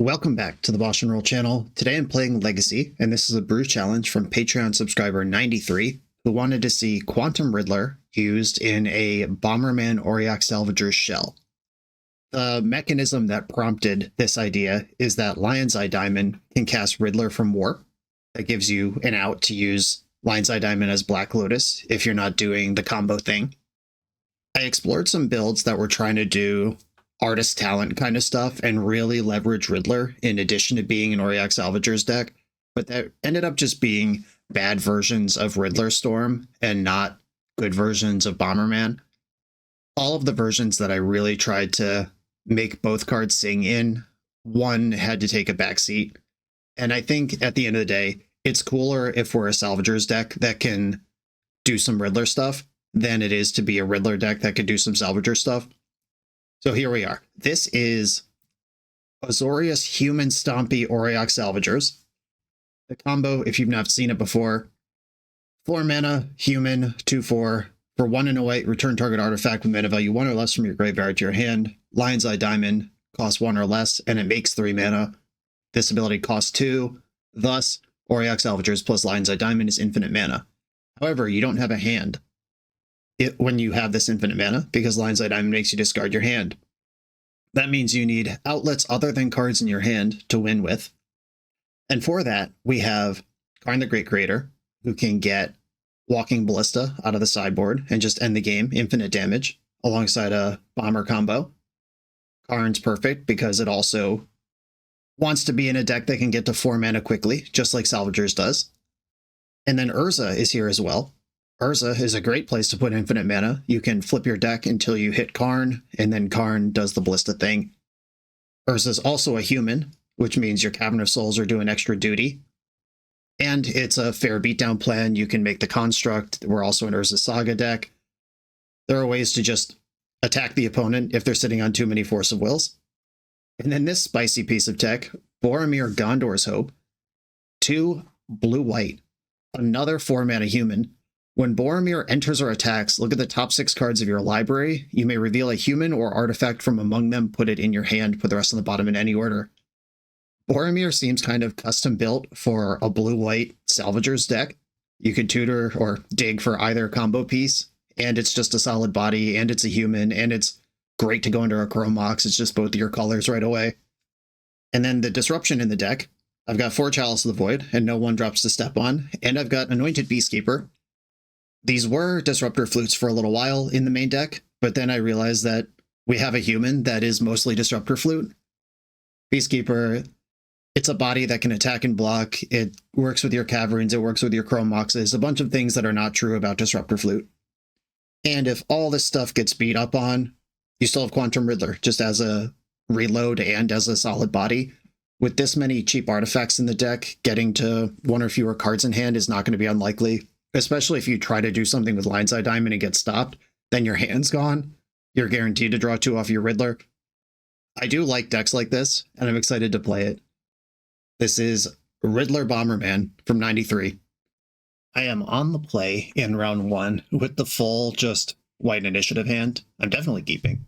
Welcome back to the BoshNRoll channel. Today I'm playing Legacy, and this is a brew challenge from Patreon subscriber 93, who wanted to see Quantum Riddler used in a Bomberman Auriok Salvager's shell. The mechanism that prompted this idea is that Lion's Eye Diamond can cast Riddler from Warp. That gives you an out to use Lion's Eye Diamond as Black Lotus if you're not doing the combo thing. I explored some builds that were trying to do artist talent kind of stuff and really leverage Riddler in addition to being an Auriok Salvager's deck, but that ended up just being bad versions of Riddler Storm and not good versions of Bomberman. All of the versions that I really tried to make both cards sing in, one had to take a backseat. And I think at the end of the day, it's cooler if we're a Salvager's deck that can do some Riddler stuff than it is to be a Riddler deck that could do some Salvager stuff. So here we are. This is Azorius Human Stompy Auriok Salvagers. The combo, if you've not seen it before, 4 mana, human, 2/4. For 1 and a white, return target artifact with mana value 1 or less from your graveyard to your hand. Lion's Eye Diamond costs 1 or less, and it makes 3 mana. This ability costs 2. Thus, Auriok Salvagers plus Lion's Eye Diamond is infinite mana. However, you don't have a hand when you have this infinite mana, because Lion's Eye Diamond makes you discard your hand. That means you need outlets other than cards in your hand to win with. And for that, we have Karn the Great Creator, who can get Walking Ballista out of the sideboard and just end the game, infinite damage, alongside a Bomber combo. Karn's perfect because it also wants to be in a deck that can get to 4 mana quickly, just like Salvagers does. And then Urza is here as well. Urza is a great place to put infinite mana. You can flip your deck until you hit Karn, and then Karn does the Ballista thing. Urza is also a human, which means your Cavern of Souls are doing extra duty. And it's a fair beatdown plan. You can make the construct. We're also an Urza Saga deck. There are ways to just attack the opponent if they're sitting on too many Force of Wills. And then this spicy piece of tech, Boromir Gondor's Hope. 2 blue-white. Another 4 mana human. When Boromir enters or attacks, look at the top 6 cards of your library. You may reveal a human or artifact from among them, put it in your hand, put the rest on the bottom in any order. Boromir seems kind of custom built for a blue-white Salvager's deck. You could tutor or dig for either combo piece, and it's just a solid body, and it's a human, and it's great to go under a Chrome Mox. It's just both of your colors right away. And then the disruption in the deck. I've got 4 Chalice of the Void, and no 1-drops to step on, and I've got Anointed Peacekeeper. These were Disruptor Flutes for a little while in the main deck, but then I realized that we have a human that is mostly Disruptor Flute. Peacekeeper, it's a body that can attack and block. It works with your Caverns, it works with your Chrome Moxes, a bunch of things that are not true about Disruptor Flute. And if all this stuff gets beat up on, you still have Quantum Riddler, just as a reload and as a solid body. With this many cheap artifacts in the deck, getting to 1 or fewer cards in hand is not going to be unlikely. Especially if you try to do something with Lion's Eye Diamond and get stopped, then your hand's gone. You're guaranteed to draw 2 off your Riddler. I do like decks like this, and I'm excited to play it. This is Riddler Bomberman from 93. I am on the play in round 1 with the full just white initiative hand. I'm definitely keeping.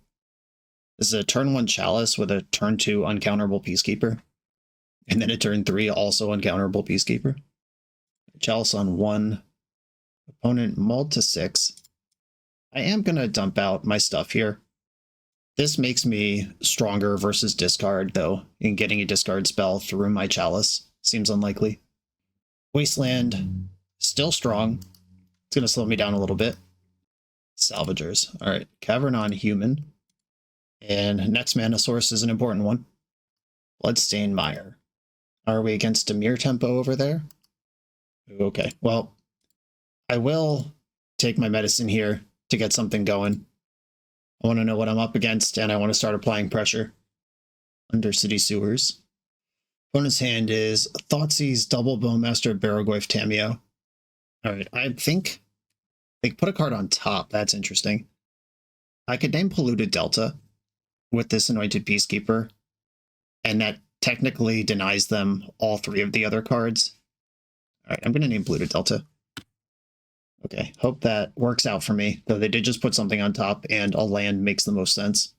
This is a turn 1 Chalice with a turn 2 uncounterable Peacekeeper. And then a turn 3 also uncounterable Peacekeeper. Chalice on 1. Opponent mulled to 6. I am going to dump out my stuff here. This makes me stronger versus discard, though, in getting a discard spell through my Chalice. Seems unlikely. Wasteland, still strong. It's going to slow me down a little bit. Salvagers. All right, Cavern on human. And next mana source is an important one. Bloodstained Mire. Are we against Dimir Tempo over there? Okay, well, I will take my medicine here to get something going. I want to know what I'm up against, and I want to start applying pressure. Undercity Sewers. Opponent's hand is Thoughtseize, Double Bowmaster, Barrogoyf, Tameo. Alright, I think they put a card on top. That's interesting. I could name Polluted Delta with this Anointed Peacekeeper, and that technically denies them all 3 of the other cards. Alright, I'm going to name Polluted Delta. Okay, hope that works out for me, though they did just put something on top, and a land makes the most sense.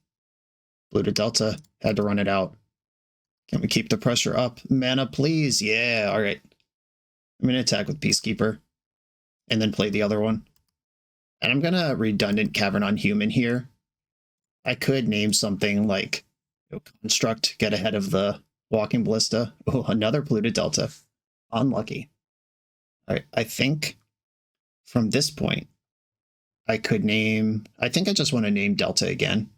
Polluted Delta, had to run it out. Can we keep the pressure up? Mana, please. Yeah, all right. I'm going to attack with Peacekeeper and then play the other one. And I'm going to redundant Cavern on Human here. I could name something like Construct, get ahead of the Walking Ballista. Oh, another Polluted Delta. Unlucky. All right, I think from this point, I could name... I think I just want to name Delta again.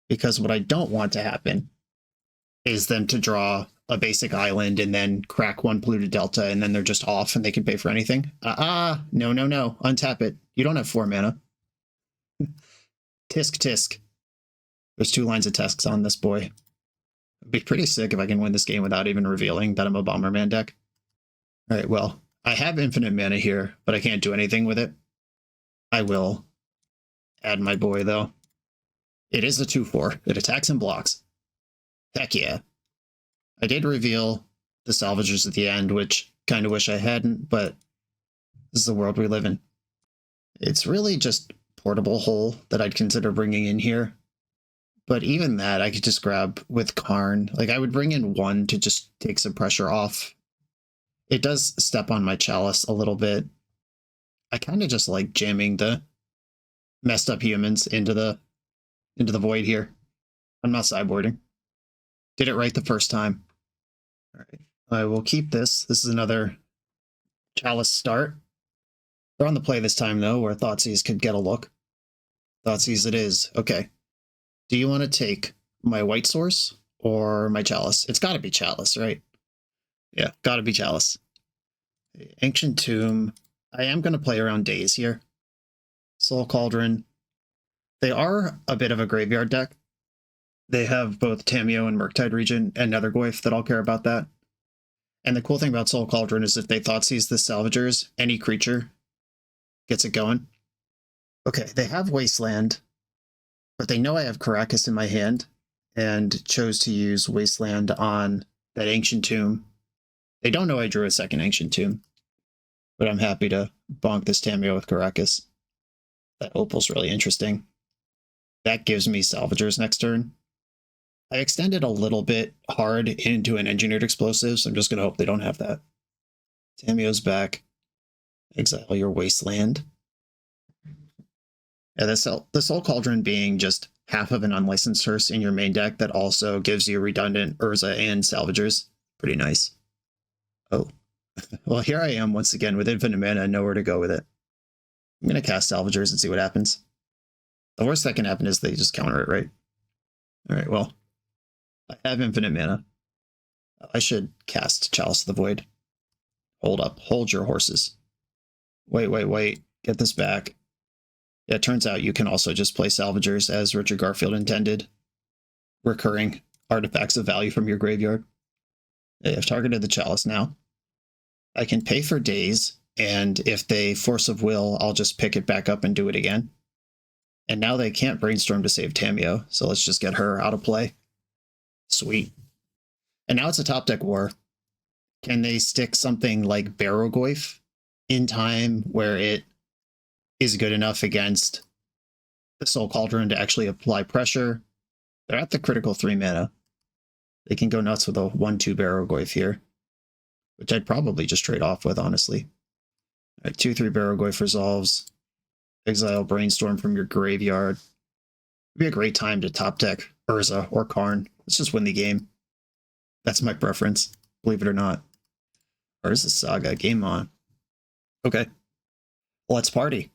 Because what I don't want to happen is them to draw a basic island and then crack one Polluted Delta and then they're just off and they can pay for anything. No. Untap it. You don't have 4 mana. Tisk. There's 2 lines of Tisks on this boy. It'd be pretty sick if I can win this game without even revealing that I'm a Bomberman deck. Alright, well, I have infinite mana here, but I can't do anything with it. I will add my boy, though. It is a 2/4. It attacks and blocks. Heck yeah. I did reveal the Salvagers at the end, which kind of wish I hadn't, but this is the world we live in. It's really just portable Hole that I'd consider bringing in here. But even that, I could just grab with Karn. Like, I would bring in 1 to just take some pressure off. It does step on my Chalice a little bit. I kind of just like jamming the messed up humans into the void here. I'm not sideboarding. Did it right the first time. All right, I will keep this. This is another Chalice start. They're on the play this time, though, where Thoughtseize could get a look. Thoughtseize it is. Okay. Do you want to take my white source or my Chalice? It's got to be Chalice, right? Yeah, got to be Chalice. Ancient Tomb. I am going to play around Daze here. Soul Cauldron. They are a bit of a graveyard deck. They have both Tamiyo and Murktide Region and Nethergoyf that I'll care about that. And the cool thing about Soul Cauldron is if they Thoughtseize the Salvagers, any creature gets it going. Okay, they have Wasteland, but they know I have Karakas in my hand and chose to use Wasteland on that Ancient Tomb. They don't know I drew a second Ancient Tomb, but I'm happy to bonk this Tamiyo with Karakas. That Opal's really interesting. That gives me Salvagers next turn. I extended a little bit hard into an Engineered Explosive, so I'm just going to hope they don't have that. Tamiyo's back. Exile your Wasteland. Yeah, the Soul Cauldron being just half of an unlicensed hearse in your main deck that also gives you redundant Urza and Salvagers. Pretty nice. Oh. Well, here I am once again with infinite mana and nowhere to go with it. I'm going to cast Salvagers and see what happens. The worst that can happen is they just counter it, right? Alright, well. I have infinite mana. I should cast Chalice of the Void. Hold up. Hold your horses. Wait. Get this back. Yeah, it turns out you can also just play Salvagers as Richard Garfield intended. Recurring artifacts of value from your graveyard. Yeah, I've targeted the Chalice now. I can pay for Daze, and if they Force of Will, I'll just pick it back up and do it again. And now they can't Brainstorm to save Tamiyo, so let's just get her out of play. Sweet. And now it's a top deck war. Can they stick something like Barrogoyf in time where it is good enough against the Soul Cauldron to actually apply pressure? They're at the critical 3 mana. They can go nuts with a 1/2 Barrogoyf here, which I'd probably just trade off with, honestly. All right, 2/3 Barrogoyf resolves. Exile Brainstorm from your graveyard. It'd be a great time to top deck Urza or Karn. Let's just win the game. That's my preference, believe it or not. Urza Saga, game on. Okay, let's party.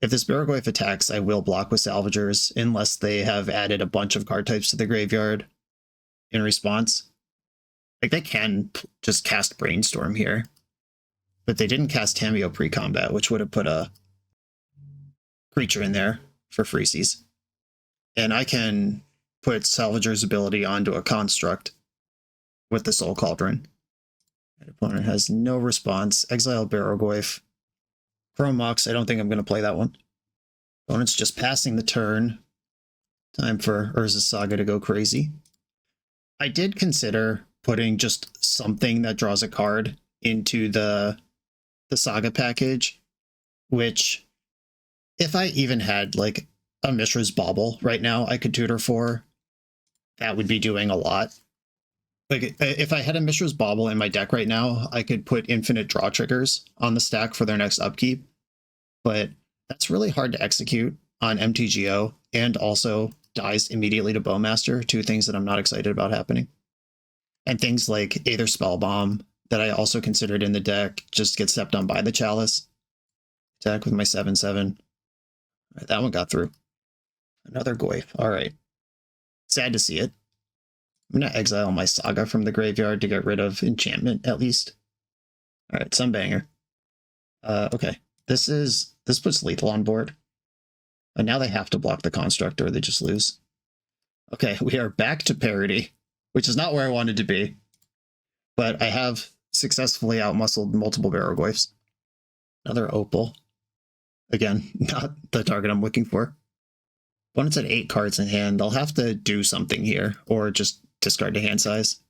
If this Barrogoyf attacks, I will block with Salvagers unless they have added a bunch of card types to the graveyard in response. Like, they can just cast Brainstorm here, but they didn't cast Tamiyo pre-combat, which would have put a creature in there for freezies. And I can put Salvager's ability onto a construct with the Soul Cauldron. My opponent has no response. Exile Barrogoyf. Chrome Mox, I don't think I'm going to play that one. Opponent's just passing the turn. Time for Urza Saga to go crazy. I did consider putting just something that draws a card into the Saga package, which, if I even had like a Mishra's Bauble right now I could tutor for, that would be doing a lot. Like, if I had a Mishra's Bauble in my deck right now, I could put infinite draw triggers on the stack for their next upkeep, but that's really hard to execute on MTGO, and also dies immediately to Bowmaster, two things that I'm not excited about happening. And things like Aether Spellbomb, that I also considered in the deck, just get stepped on by the Chalice. Attack with my 7/7. Right, that one got through. Another Goyf. Alright. Sad to see it. I'm going to exile my Saga from the graveyard to get rid of enchantment, at least. Alright, some banger. Okay. This puts lethal on board. And now they have to block the construct or they just lose. Okay, we are back to parity, which is not where I wanted to be. But I have successfully outmuscled multiple Barrow-Goyfs. Another Opal. Again, not the target I'm looking for. Opponent's at 8 cards in hand. I'll have to do something here, or just discard to hand size.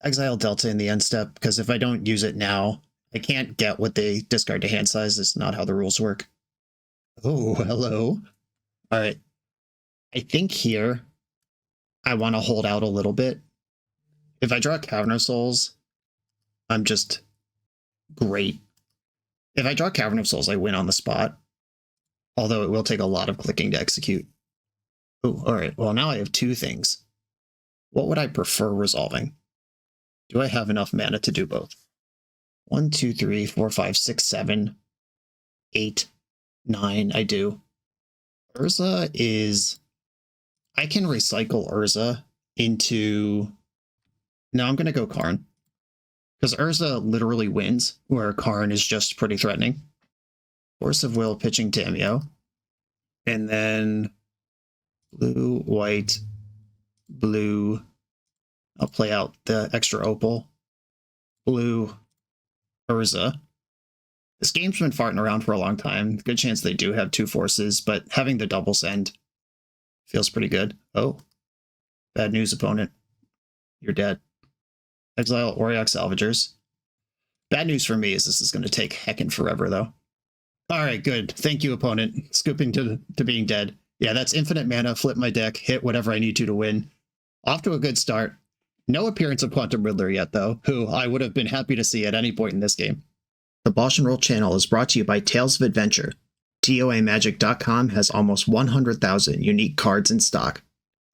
Exile Delta in the end step, because if I don't use it now, I can't get what they discard to hand size. It's not how the rules work. Oh, hello. All right. I think here I want to hold out a little bit. If I draw Cavern of Souls, I'm just great. If I draw Cavern of Souls, I win on the spot. Although it will take a lot of clicking to execute. Oh, all right. Well, now I have two things. What would I prefer resolving? Do I have enough mana to do both? 1, 2, 3, 4, 5, 6, 7, 8, 9. I do. Urza is... I can recycle Urza into... No, I'm going to go Karn. Because Urza literally wins, where Karn is just pretty threatening. Force of Will pitching Tameo. And then blue, white, blue. I'll play out the extra Opal. Blue, Urza. This game's been farting around for a long time. Good chance they do have 2 forces, but having the double send feels pretty good. Oh, bad news, opponent. You're dead. Exile Auriok Salvagers. Bad news for me is this is going to take heckin' forever, though. Alright, good. Thank you, opponent. Scooping to being dead. Yeah, that's infinite mana, flip my deck, hit whatever I need to win. Off to a good start. No appearance of Quantum Riddler yet, though, who I would have been happy to see at any point in this game. The BoshNRoll channel is brought to you by Tales of Adventure. TOAMagic.com has almost 100,000 unique cards in stock.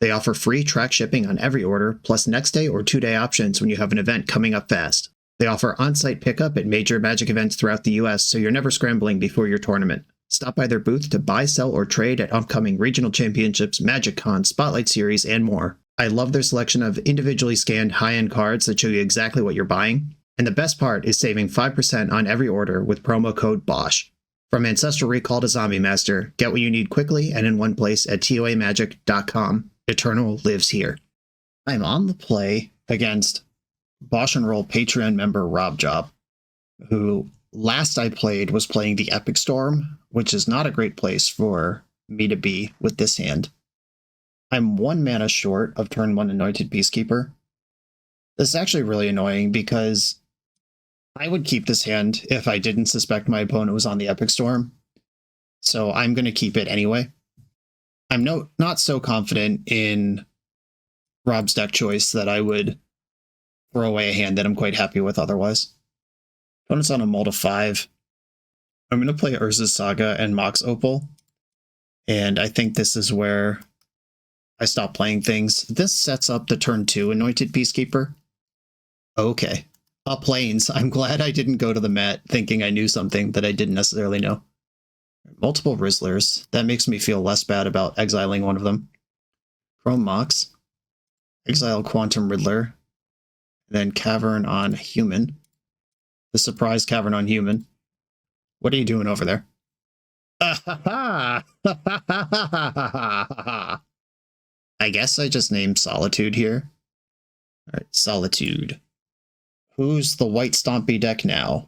They offer free track shipping on every order, plus next day or 2-day options when you have an event coming up fast. They offer on-site pickup at major Magic events throughout the US, so you're never scrambling before your tournament. Stop by their booth to buy, sell, or trade at upcoming regional championships, Magic Con, Spotlight Series, and more. I love their selection of individually scanned high-end cards that show you exactly what you're buying. And the best part is saving 5% on every order with promo code BOSH. From Ancestral Recall to Zombie Master, get what you need quickly and in one place at TOAMagic.com. Eternal lives here. I'm on the play against BoshNRoll Patreon member Rob Job, who last I played was playing the Epic Storm, which is not a great place for me to be with this hand. I'm 1 mana short of turn 1 Anointed Peacekeeper. This is actually really annoying because I would keep this hand if I didn't suspect my opponent was on the Epic Storm, so I'm going to keep it anyway. I'm not so confident in Rob's deck choice that I would throw away a hand that I'm quite happy with otherwise. Opponent's on a mull to 5. I'm going to play Urza's Saga and Mox Opal, and I think this is where I stop playing things. This sets up the turn 2 Anointed Peacekeeper. Okay. Plains. I'm glad I didn't go to the mat thinking I knew something that I didn't necessarily know. Multiple Rizzlers. That makes me feel less bad about exiling one of them. Chrome Mox. Exile Quantum Riddler. Then Cavern on Human. The surprise Cavern on Human. What are you doing over there? I guess I just named Solitude here. Alright, Solitude. Who's the white Stompy deck now?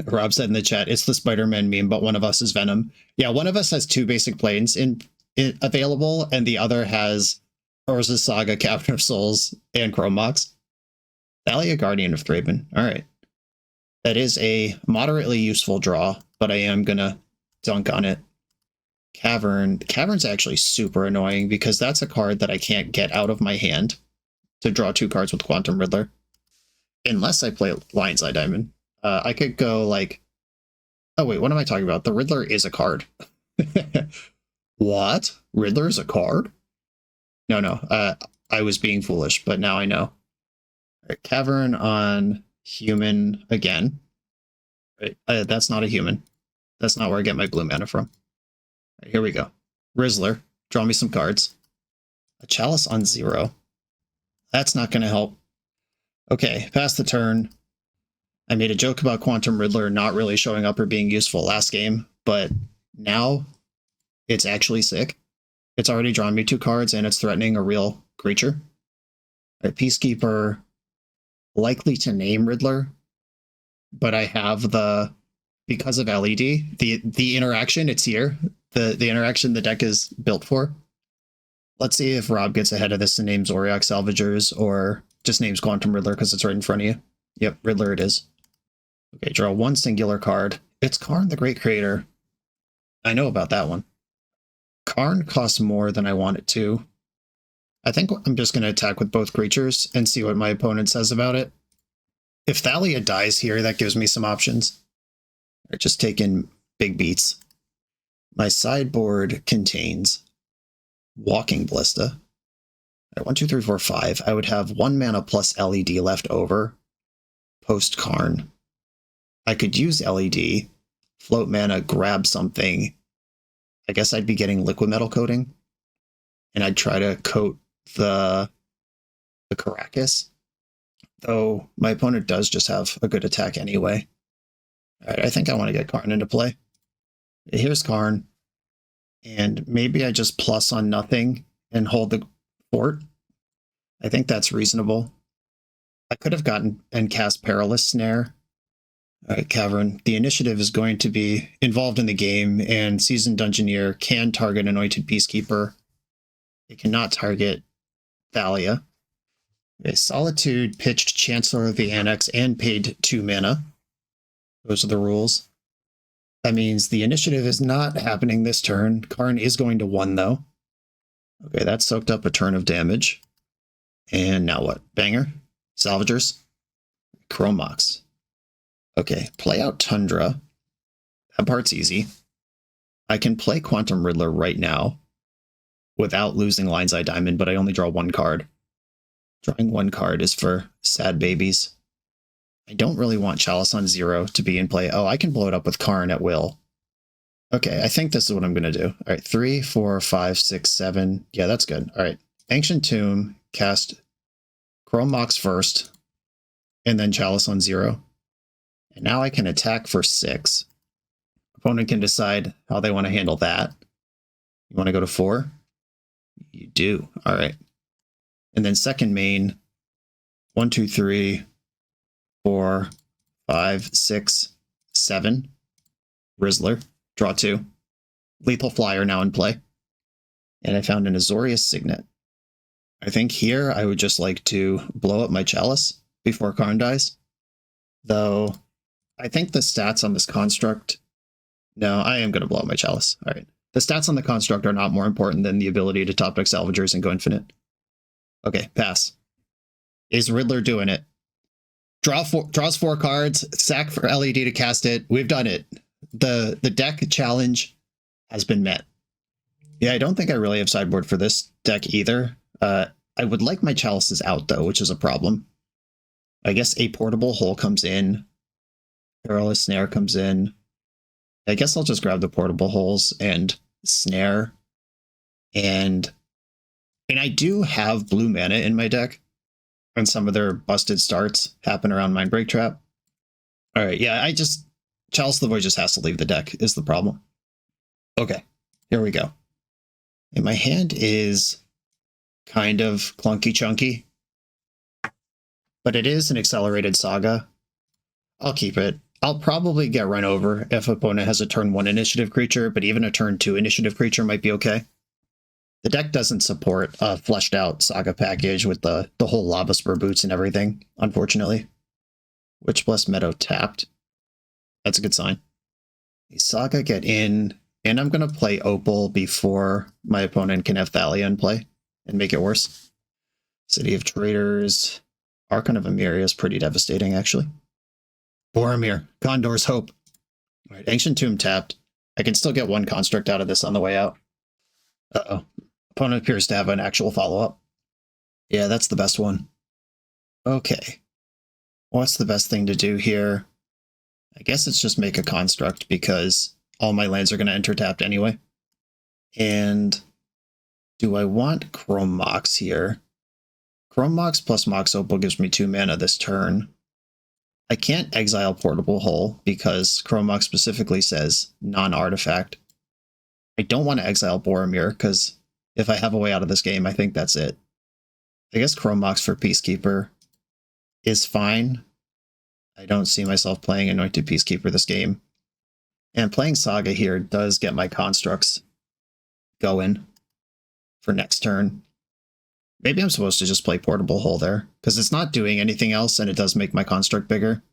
Rob said in the chat, it's the Spider-Man meme, but one of us is Venom. Yeah, one of us has 2 basic planes available, and the other has Urza's Saga, Cavern of Souls, and Chrome Mox. Thalia, Guardian of Thraben. Alright. That is a moderately useful draw, but I am gonna dunk on it. Cavern. Cavern's actually super annoying because that's a card that I can't get out of my hand to draw 2 cards with Quantum Riddler. Unless I play Lion's Eye Diamond. I could go like... Oh wait, what am I talking about? The Riddler is a card. What? Riddler is a card? No. I was being foolish, but now I know. All right, Cavern on human again. Right, that's not a human. That's not where I get my blue mana from. All right, here we go. Rizzler, draw me some cards. A Chalice on 0. That's not going to help. Okay, pass the turn. I made a joke about Quantum Riddler not really showing up or being useful last game, but now it's actually sick. It's already drawn me 2 cards and it's threatening a real creature. All right, Peacekeeper, likely to name Riddler, but I have the, because of LED, the interaction, it's here. The interaction the deck is built for. Let's see if Rob gets ahead of this and names Auriok Salvagers or just names Quantum Riddler because it's right in front of you. Yep, Riddler it is. Okay, draw 1 singular card. It's Karn the Great Creator. I know about that one. Karn costs more than I want it to. I think I'm just going to attack with both creatures and see what my opponent says about it. If Thalia dies here, that gives me some options. I just take in big beats. My sideboard contains Walking Ballista. 1, 2, 3, 4, 5. I would have 1 mana plus LED left over. Post Karn. I could use LED, float mana, grab something. I guess I'd be getting liquid metal coating. And I'd try to coat the Caracas. Though my opponent does just have a good attack anyway. Alright, I think I want to get Karn into play. Here's Karn. And maybe I just plus on nothing and hold the fort. I think that's reasonable. I could have gotten and cast Perilous Snare. All right, Cavern. The initiative is going to be involved in the game, and Seasoned Dungeoneer can target Anointed Peacekeeper. It cannot target Thalia. Okay, Solitude pitched Chancellor of the Annex and paid 2 mana. Those are the rules. That means the initiative is not happening this turn. Karn is going to 1, though. Okay, that soaked up a turn of damage. And now what? Banger? Salvagers? Chrome Mox. Okay, play out Tundra. That part's easy. I can play Quantum Riddler right now without losing Lion's Eye Diamond, but I only draw 1 card. Drawing 1 card is for sad babies. I don't really want Chalice on 0 to be in play. Oh, I can blow it up with Karn at will. Okay, I think this is what I'm going to do. All right, 3, 4, 5, 6, 7. Yeah, that's good. All right, Ancient Tomb, cast Chrome Mox first, and then Chalice on 0. And now I can attack for 6. Opponent can decide how they want to handle that. You want to go to 4? You do. All right. And then second main, 1, 2, 3, 4, 5, 6, 7. Rizzler. Draw 2. Lethal Flyer now in play. And I found an Azorius Signet. I think here I would just like to blow up my Chalice before Karn dies. Though, I think the stats on this construct... No, I am going to blow up my Chalice. All right. The stats on the construct are not more important than the ability to top deck Salvagers and go infinite. Okay, pass. Is Riddler doing it? Draws 4 cards, sack for LED to cast it. We've done it. The deck challenge has been met. Yeah, I don't think I really have sideboard for this deck either. I would like my Chalices out, though, which is a problem. I guess a Portable Hole comes in. Perilous Snare comes in. I guess I'll just grab the Portable Holes and Snare. And I do have blue mana in my deck. And some of their busted starts happen around Mindbreak Trap. Alright, yeah, Chalice of the Void just has to leave the deck, is the problem. Okay, here we go. And my hand is kind of clunky chunky. But it is an accelerated saga. I'll keep it. I'll probably get run over if opponent has a turn 1 initiative creature, but even a turn 2 initiative creature might be okay. The deck doesn't support a fleshed out saga package with the whole Lava Spur boots and everything, unfortunately. Witchblessed Meadow tapped. That's a good sign. The saga get in, And I'm going to play Opal before my opponent can have Thalia in play and make it worse. City of Traders. Archon of Emiria is pretty devastating, actually. Boromir. Condor's Hope. All right, Ancient Tomb tapped. I can still get one construct out of this on the way out. Uh-oh. Opponent appears to have an actual follow-up. Yeah, that's the best one. Okay. What's the best thing to do here? I guess it's just make a construct because all my lands are going to enter tapped anyway. And do I want Chrome Mox here? Chrome Mox plus Mox Opal gives me 2 mana this turn. I can't exile Portable Hole because Chrome Mox specifically says non-artifact. I don't want to exile Boromir because if I have a way out of this game, I think that's it. I guess Chrome Mox for Peacekeeper is fine. I don't see myself playing Anointed Peacekeeper this game. And playing Saga here does get my constructs going for next turn. Maybe I'm supposed to just play Portable Hole there, because it's not doing anything else and it does make my construct bigger.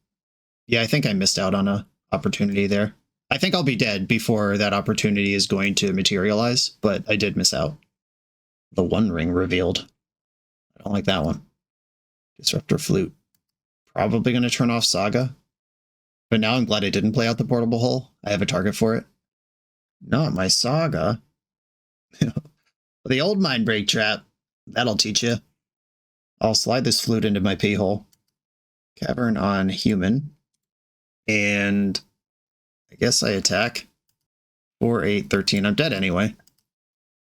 Yeah, I think I missed out on an opportunity there. I think I'll be dead before that opportunity is going to materialize, but I did miss out. The One Ring revealed. I don't like that one. Disruptor Flute. Probably going to turn off Saga. But now I'm glad I didn't play out the Portable Hole. I have a target for it. Not my Saga. The old Mindbreak trap. That'll teach you. I'll slide this Flute into my P-hole. Cavern on Human. And I guess I attack. 4, 8, 13. I'm dead anyway.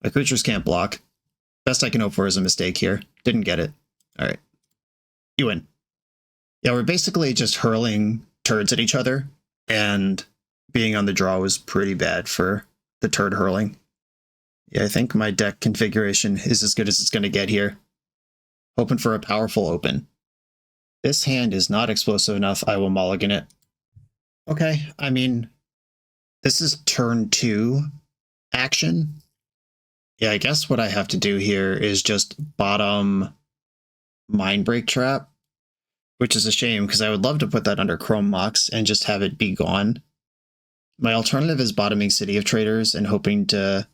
My creatures can't block. Best I can hope for is a mistake here. Didn't get it. Alright. You win. Yeah, we're basically just hurling turds at each other, and being on the draw was pretty bad for the turd hurling. Yeah, I think my deck configuration is as good as it's going to get here. Hoping for a powerful open. This hand is not explosive enough. I will mulligan it. Okay, I mean, this is turn 2 action. Yeah, I guess what I have to do here is just bottom Mindbreak Trap, which is a shame because I would love to put that under Chrome Mox and just have it be gone. My alternative is bottoming City of Traders and hoping to...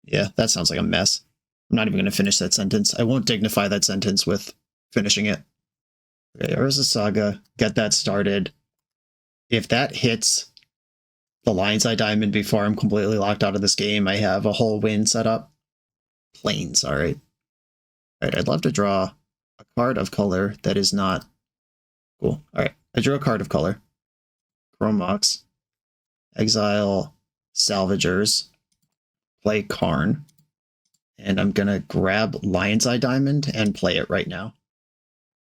Yeah, that sounds like a mess. I'm not even going to finish that sentence. I won't dignify that sentence with finishing it. Okay, Urza Saga, get that started. If that hits the Lion's Eye Diamond before I'm completely locked out of this game, I have a whole win set up. Plains, alright. Alright, I'd love to draw a card of color that is not... Cool, alright. I drew a card of color. Chrome Mox. Exile Salvagers. Play Karn. And I'm gonna grab Lion's Eye Diamond and play it right now.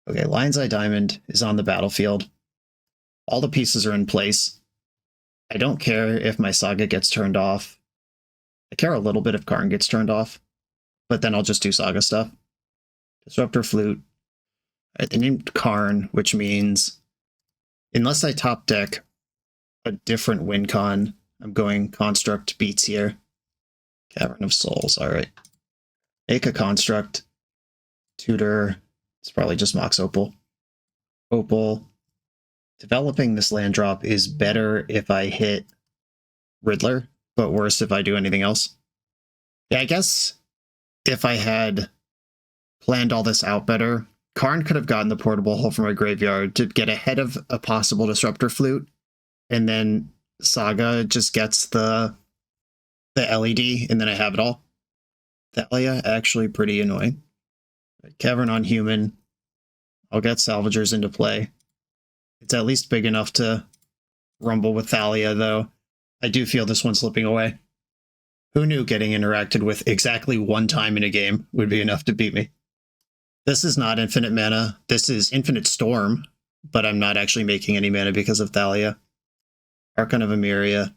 Okay, Lion's Eye Diamond is on the battlefield. All the pieces are in place. I don't care if my Saga gets turned off. I care a little bit if Karn gets turned off, but then I'll just do Saga stuff. Disruptor Flute. Alright, they named Karn, which means unless I top deck a different win con, I'm going Construct Beats here. Cavern of Souls, alright. Make a Construct. Tutor. It's probably just Mox Opal. Opal. Developing this land drop is better if I hit Riddler, but worse if I do anything else. Yeah, I guess if I had planned all this out better, Karn could have gotten the Portable Hole from my graveyard to get ahead of a possible Disruptor Flute, and then Saga just gets the LED, and then I have it all. Thalia, actually pretty annoying. Cavern on Human. I'll get Salvagers into play. It's at least big enough to rumble with Thalia, though. I do feel this one slipping away. Who knew getting interacted with exactly one time in a game would be enough to beat me? This is not infinite mana. This is Infinite Storm, but I'm not actually making any mana because of Thalia. Archon of Emiria.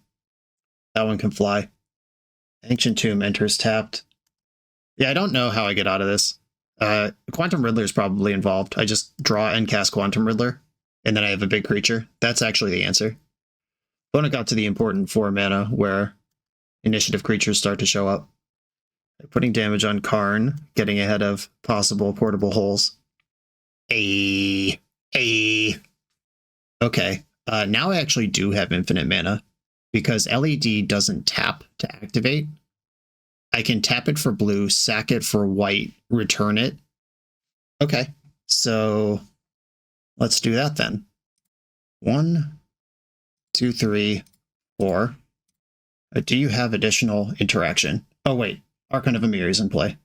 That one can fly. Ancient Tomb enters tapped. Yeah, I don't know how I get out of this. Quantum Riddler is probably involved. I just draw and cast Quantum Riddler, and then I have a big creature. That's actually the answer. Opponent got to the important 4 mana where initiative creatures start to show up. Putting damage on Karn, getting ahead of possible Portable Holes. Okay. Now I actually do have infinite mana. because LED doesn't tap to activate, I can tap it for blue, sack it for white, return it. Okay, so let's do that then. 1, 2, 3, 4. Do you have additional interaction? Oh wait, Archon of Emir is in play.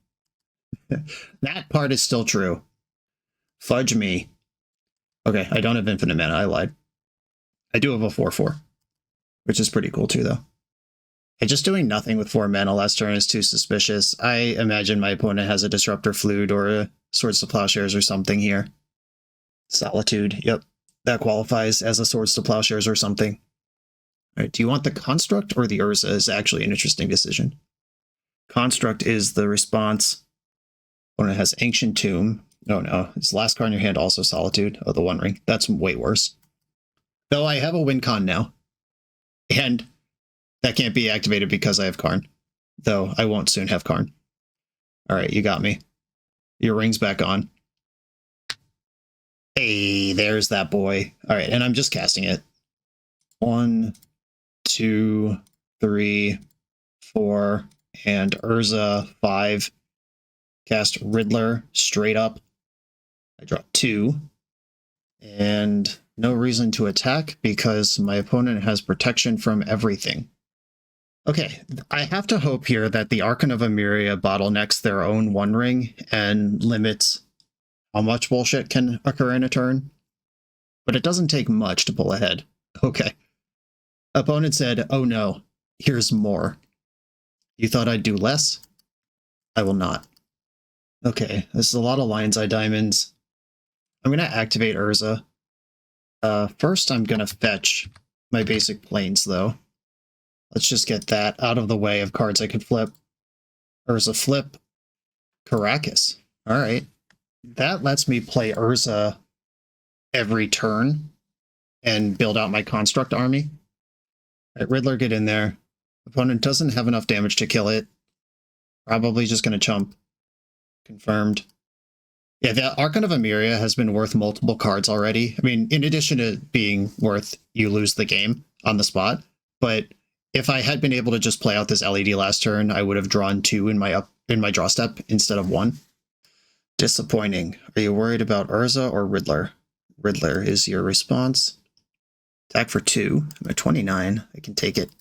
That part is still true. Fudge me. Okay, I don't have infinite mana, I lied. I do have a 4/4, which is pretty cool too though. And just doing nothing with 4 mana last turn is too suspicious. I imagine my opponent has a Disruptor Flute or a Swords to Plowshares or something here. Solitude, yep. That qualifies as a Swords to Plowshares or something. All right, do you want the Construct or the Urza is actually an interesting decision. Construct is the response. Opponent has Ancient Tomb. Oh no, it's last card in your hand, also Solitude. Oh, the One Ring. That's way worse. Though I have a win con now. And that can't be activated because I have Karn. Though I won't soon have Karn. Alright, you got me. Your ring's back on. Hey, there's that boy. Alright, and I'm just casting it. 1, 2, 3, 4, and Urza 5. Cast Riddler straight up. I draw 2. And no reason to attack because my opponent has protection from everything. Okay, I have to hope here that the Archon of Emeria bottlenecks their own One Ring and limits how much bullshit can occur in a turn. But it doesn't take much to pull ahead. Okay. Opponent said, oh no, here's more. You thought I'd do less? I will not. Okay, this is a lot of Lion's Eye Diamonds. I'm going to activate Urza. First, I'm going to fetch my basic planes, though. Let's just get that out of the way of cards I could flip. Urza flip. Caracas. Alright. That lets me play Urza every turn and build out my Construct army. Alright, Riddler, get in there. Opponent doesn't have enough damage to kill it. Probably just going to chump. Confirmed. Yeah, the Archon of Emeria has been worth multiple cards already. I mean, in addition to being worth you lose the game on the spot, but if I had been able to just play out this LED last turn, I would have drawn 2 in my draw step instead of 1. Disappointing. Are you worried about Urza or Riddler? Riddler is your response. Attack for 2. I'm at 29. I can take it.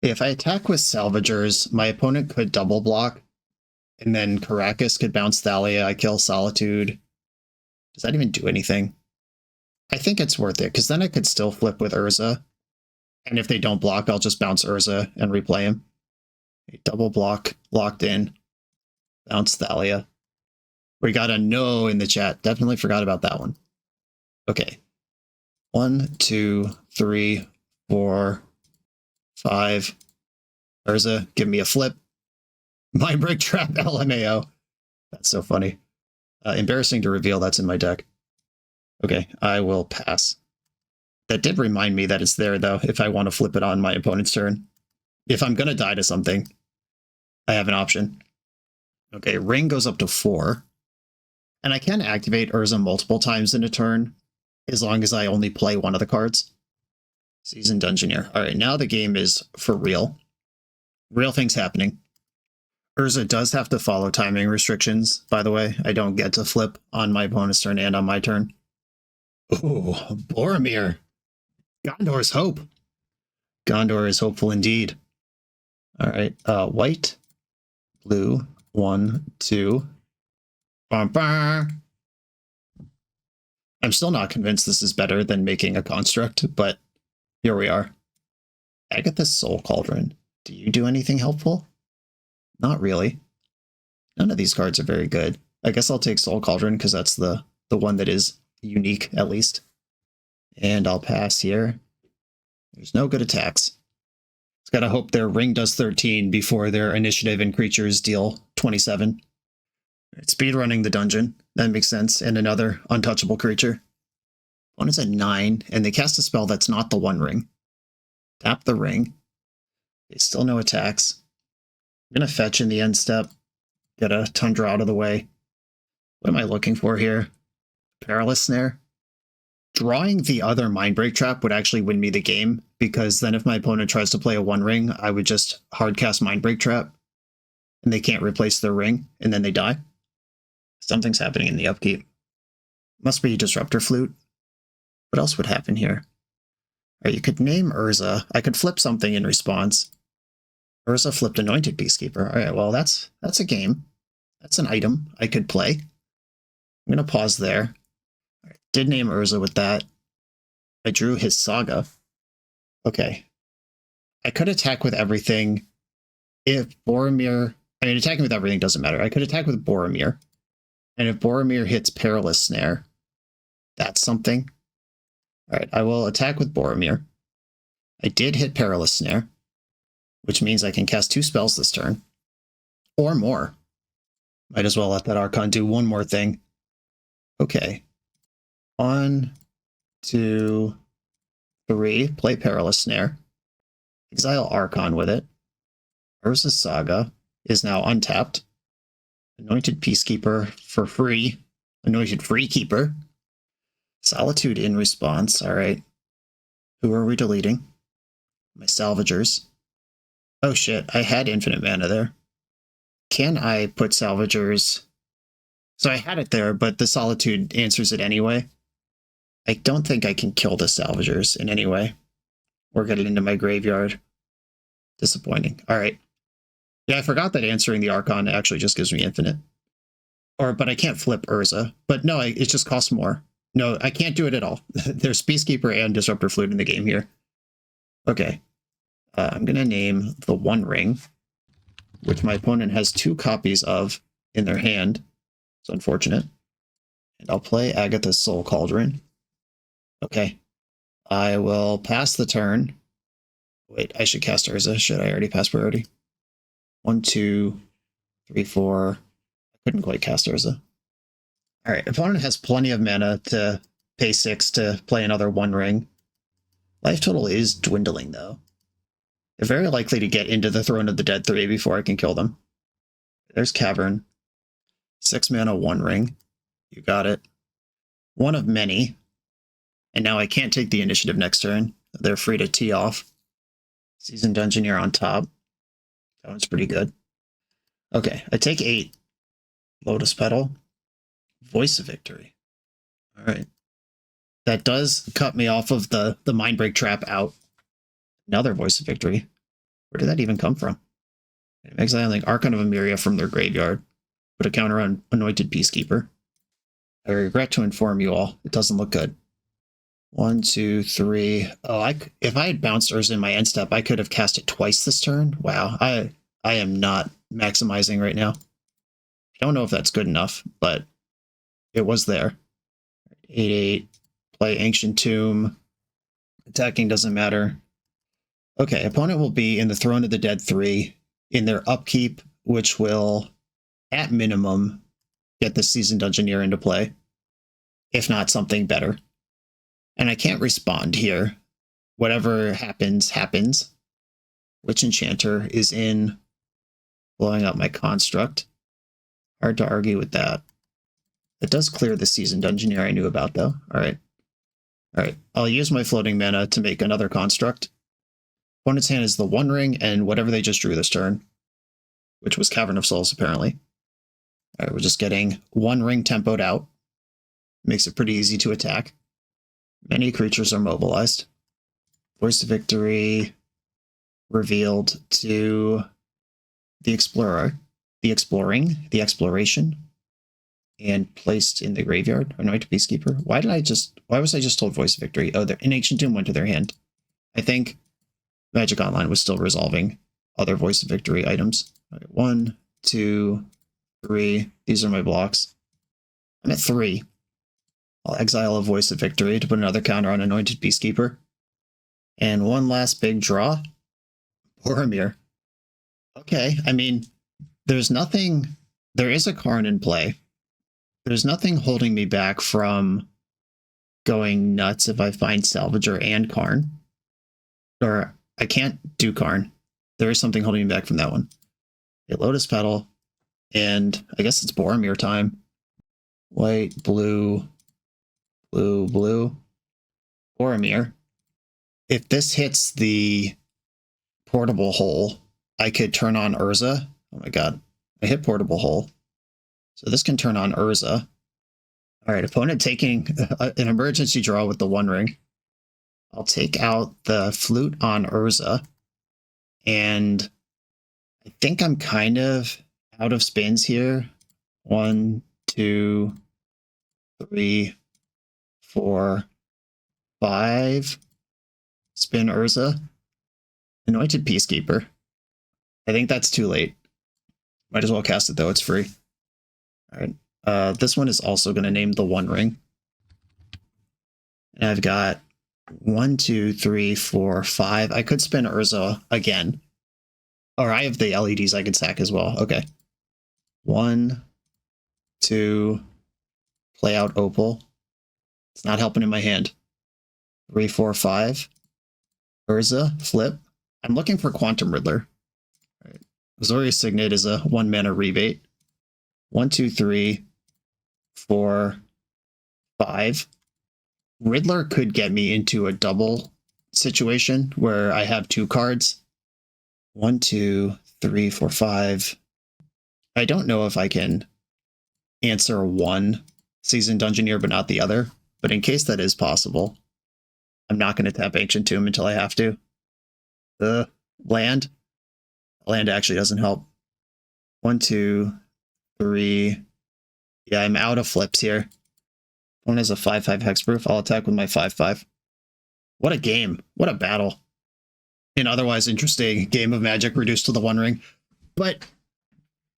If I attack with Salvagers, my opponent could double block, and then Caracas could bounce Thalia. I kill Solitude. Does that even do anything? I think it's worth it, because then I could still flip with Urza. And if they don't block, I'll just bounce Urza and replay him. A double block, locked in. Bounce Thalia. We got a no in the chat. Definitely forgot about that one. Okay. 1, 2, 3, 4, 5. Urza, give me a flip. Mindbreak Trap LMAO. That's so funny. Embarrassing to reveal that's in my deck. Okay, I will pass. That did remind me that it's there, though, if I want to flip it on my opponent's turn. If I'm going to die to something, I have an option. Okay, Ring goes up to 4. And I can activate Urza multiple times in a turn, as long as I only play one of the cards. Seasoned Dungeoneer. Alright, now the game is for real. Real things happening. Urza does have to follow timing restrictions, by the way. I don't get to flip on my opponent's turn and on my turn. Ooh, Boromir. Gondor's hope. Gondor is hopeful indeed. Alright, white, blue, 1, 2. Bum, bum. I'm still not convinced this is better than making a construct, but here we are. Agatha's Soul Cauldron. Do you do anything helpful? Not really. None of these cards are very good. I guess I'll take Soul Cauldron because that's the one that is unique, at least. And I'll pass here. There's no good attacks. It's gotta hope their Ring does 13 before their initiative and creatures deal 27. It's speedrunning the dungeon. That makes sense. And another untouchable creature. One is at 9, and they cast a spell that's not the One Ring. Tap the Ring. Okay, still no attacks. I'm going to fetch in the end step. Get a Tundra out of the way. What am I looking for here? Perilous Snare? Drawing the other Mindbreak Trap would actually win me the game, because then if my opponent tries to play a One Ring, I would just hardcast Mindbreak Trap, and they can't replace their ring, and then they die. Something's happening in the upkeep. Must be Disruptor Flute. What else would happen here? Or you could name Urza. I could flip something in response. Urza flipped Anointed Peacekeeper. All right, well, that's a game. That's an item I could play. I'm going to pause there. All right, did name Urza with that. I drew his Saga. Okay. I could attack with everything if Boromir... I mean, attacking with everything doesn't matter. I could attack with Boromir. And if Boromir hits Perilous Snare, that's something. All right, I will attack with Boromir. I did hit Perilous Snare, which means I can cast 2 spells this turn. Or more. Might as well let that Archon do one more thing. Okay. 1, 2, 3. Play Perilous Snare. Exile Archon with it. Urza's Saga is now untapped. Anointed Peacekeeper for free. Anointed Freekeeper. Solitude in response. All right. Who are we deleting? My Salvagers. Oh shit, I had infinite mana there. Can I put Salvagers? So I had it there, but the Solitude answers it anyway. I don't think I can kill the Salvagers in any way. Or get it into my graveyard. Disappointing. All right. Yeah, I forgot that answering the Archon actually just gives me infinite. But I can't flip Urza. But no, it just costs more. No, I can't do it at all. There's Peacekeeper and Disruptor Flute in the game here. Okay. I'm going to name the One Ring, which my opponent has 2 copies of in their hand. It's unfortunate. And I'll play Agatha's Soul Cauldron. Okay. I will pass the turn. Wait, I should cast Urza. Should I already pass priority? 1, 2, 3, 4. I couldn't quite cast Urza. All right, opponent has plenty of mana to pay 6 to play another One Ring. Life total is dwindling, though. They're very likely to get into the Throne of the Dead 3 before I can kill them. There's Cavern. 6 mana, One Ring. You got it. One of many. And now I can't take the initiative next turn. They're free to tee off. Seasoned Dungeoneer on top. That one's pretty good. Okay, I take 8. Lotus Petal. Voice of Victory. All right. That does cut me off of the Mindbreak Trap out. Another Voice of Victory. Where did that even come from? I'm exiling Archon of Emeria from their graveyard. Put a counter on Anointed Peacekeeper. I regret to inform you all, it doesn't look good. 1, 2, 3. Oh, if I had bounced Urza in my end step, I could have cast it twice this turn. Wow, I am not maximizing right now. I don't know if that's good enough, but it was there. 8/8. Play Ancient Tomb. Attacking doesn't matter. Okay, opponent will be in the Throne of the Dead 3 in their upkeep, which will, at minimum, get the Seasoned Dungeoneer into play. If not something better. And I can't respond here. Whatever happens, happens. Witch Enchanter is in, blowing up my construct. Hard to argue with that. It does clear the Seasoned Dungeoneer I knew about, though. Alright. Alright, I'll use my floating mana to make another construct. Opponent's hand is the One Ring and whatever they just drew this turn, which was Cavern of Souls, apparently. Alright, we're just getting One Ring tempoed out. Makes it pretty easy to attack. Many creatures are mobilized. Voice of Victory revealed to the Explorer, the Exploration, and placed in the graveyard. Anointed Peacekeeper. Why was I just told Voice of Victory? Oh, an Ancient Tomb went to their hand. I think Magic Online was still resolving other Voice of Victory items. Okay, 1, 2, 3. These are my blocks. I'm at 3. I'll exile a Voice of Victory to put another counter on Anointed Peacekeeper. And one last big draw. Boromir. Okay, I mean, there is a Karn in play. There's nothing holding me back from going nuts if I find Salvager and Karn. Or I can't do Karn. There is something holding me back from that one. A Lotus Petal, and I guess it's Boromir time. White, blue, blue, blue. Boromir. If this hits the portable hole, I could turn on Urza. Oh my god. I hit portable hole. So this can turn on Urza. All right, opponent taking an emergency draw with the One Ring. I'll take out the flute on Urza. And I think I'm kind of out of spins here. 1, 2, 3, 4, 5. Spin Urza. Anointed Peacekeeper. I think that's too late. Might as well cast it though, it's free. Alright. This one is also going to name the One Ring. And I've got 1, 2, 3, 4, 5. I could spin Urza again. Or I have the LEDs I could sack as well. Okay. 1, 2, play out Opal. It's not helping in my hand. 3, 4, 5. Urza, flip. I'm looking for Quantum Riddler. Right. Azorius Signet is a 1 mana rebate. 1, 2, 3, 4, 5. Riddler could get me into a double situation where I have 2 cards. 1, 2, 3, 4, 5. I don't know if I can answer one Seasoned Dungeoneer but not the other, but in case that is possible, I'm not going to tap Ancient Tomb until I have to. The land actually doesn't help. 1, 2, 3. Yeah, I'm out of flips here. One is a 5/5 hexproof. I'll attack with my 5/5. What a game. What a battle. An otherwise interesting game of Magic reduced to the One Ring. But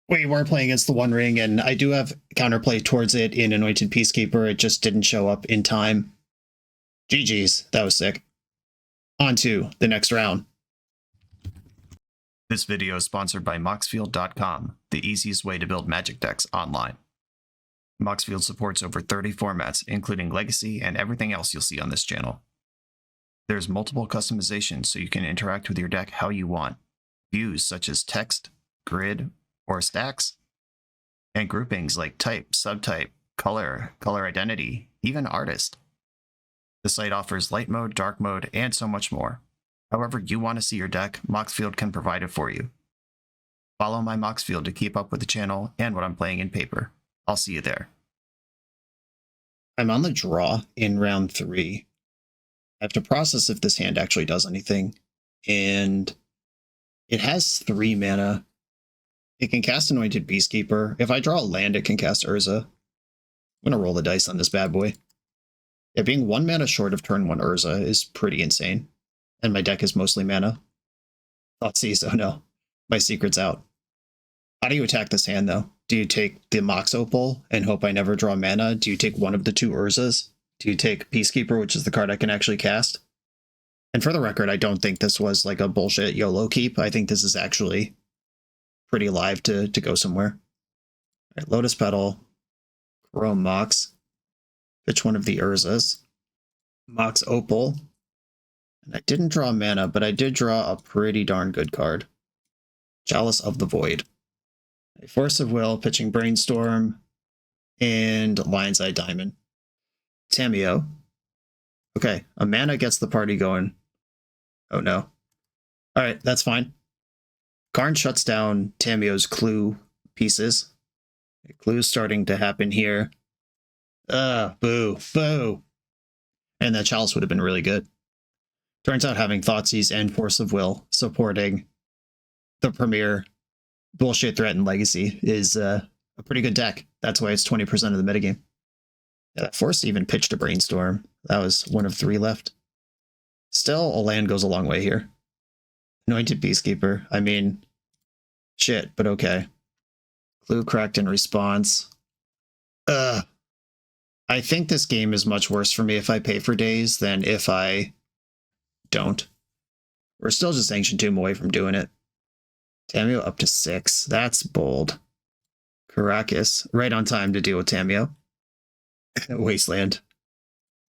we were playing against the One Ring, and I do have counterplay towards it in Anointed Peacekeeper. It just didn't show up in time. GG's. That was sick. On to the next round. This video is sponsored by Moxfield.com, the easiest way to build Magic decks online. Moxfield supports over 30 formats, including Legacy and everything else you'll see on this channel. There's multiple customizations so you can interact with your deck how you want. Views such as text, grid, or stacks, and groupings like type, subtype, color, color identity, even artist. The site offers light mode, dark mode, and so much more. However you want to see your deck, Moxfield can provide it for you. Follow my Moxfield to keep up with the channel and what I'm playing in paper. I'll see you there. I'm on the draw in round 3. I have to process if this hand actually does anything. And it has 3 mana. It can cast Anointed Peacekeeper. If I draw a land, it can cast Urza. I'm going to roll the dice on this bad boy. Yeah, being 1 mana short of turn 1 Urza is pretty insane. And my deck is mostly mana. Thoughtseize, oh no. My secret's out. How do you attack this hand, though? Do you take the Mox Opal and hope I never draw mana? Do you take one of the 2 Urzas? Do you take Peacekeeper, which is the card I can actually cast? And for the record, I don't think this was like a bullshit YOLO keep. I think this is actually pretty live to go somewhere. All right, Lotus Petal, Chrome Mox, pitch one of the Urzas, Mox Opal, and I didn't draw mana, but I did draw a pretty darn good card. Chalice of the Void. A Force of Will, pitching Brainstorm, and Lion's Eye Diamond. Tamiyo. Okay, a mana gets the party going. Oh no. Alright, that's fine. Karn shuts down Tamiyo's clue pieces. A clue's starting to happen here. Boo, boo. And that Chalice would have been really good. Turns out having Thoughtseize and Force of Will supporting the premier bullshit threat in Legacy is a pretty good deck. That's why it's 20% of the metagame. Yeah, that Force even pitched a Brainstorm. That was 1 of 3 left. Still, a land goes a long way here. Anointed Peacekeeper. I mean, shit, but okay. Clue cracked in response. I think this game is much worse for me if I pay for days than if I don't. We're still just Ancient Tomb away from doing it. Tamiyo up to 6. That's bold. Caracas. Right on time to deal with Tamiyo. Wasteland.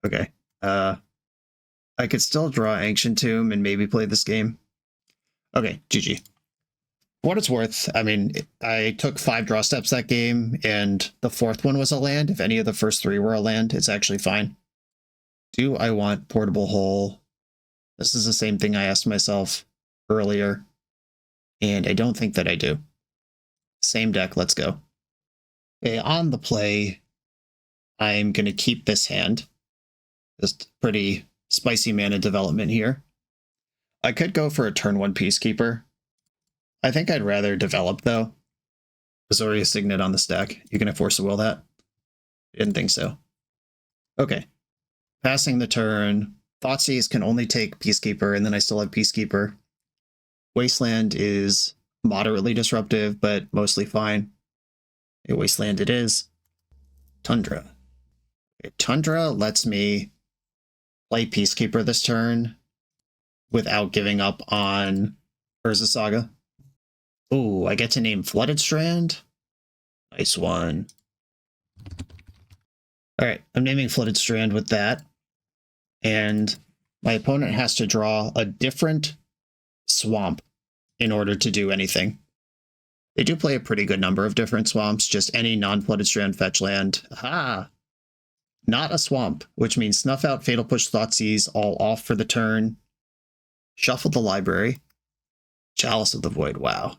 Okay. I could still draw Ancient Tomb and maybe play this game. Okay, GG. For what it's worth, I mean, I took 5 draw steps that game, and the 4th one was a land. If any of the first 3 were a land, it's actually fine. Do I want Portable Hole? This is the same thing I asked myself earlier, and I don't think that I do. Same deck, let's go. Okay, on the play, I'm going to keep this hand. Just pretty spicy mana development here. I could go for a turn 1 Peacekeeper. I think I'd rather develop, though. Azorius Signet on the stack. You gonna force a will that? Didn't think so. Okay. Passing the turn. Thoughtseize can only take Peacekeeper, and then I still have Peacekeeper. Wasteland is moderately disruptive, but mostly fine. A Wasteland it is. Tundra. Okay, Tundra lets me play Peacekeeper this turn without giving up on Urza Saga. Ooh, I get to name Flooded Strand. Nice one. Alright, I'm naming Flooded Strand with that. And my opponent has to draw a different swamp in order to do anything. They do play a pretty good number of different swamps, just any non-Flooded Strand fetch land. Aha! Not a swamp, which means Snuff Out, Fatal Push, Thoughtseize, all off for the turn. Shuffle the library. Chalice of the Void, wow.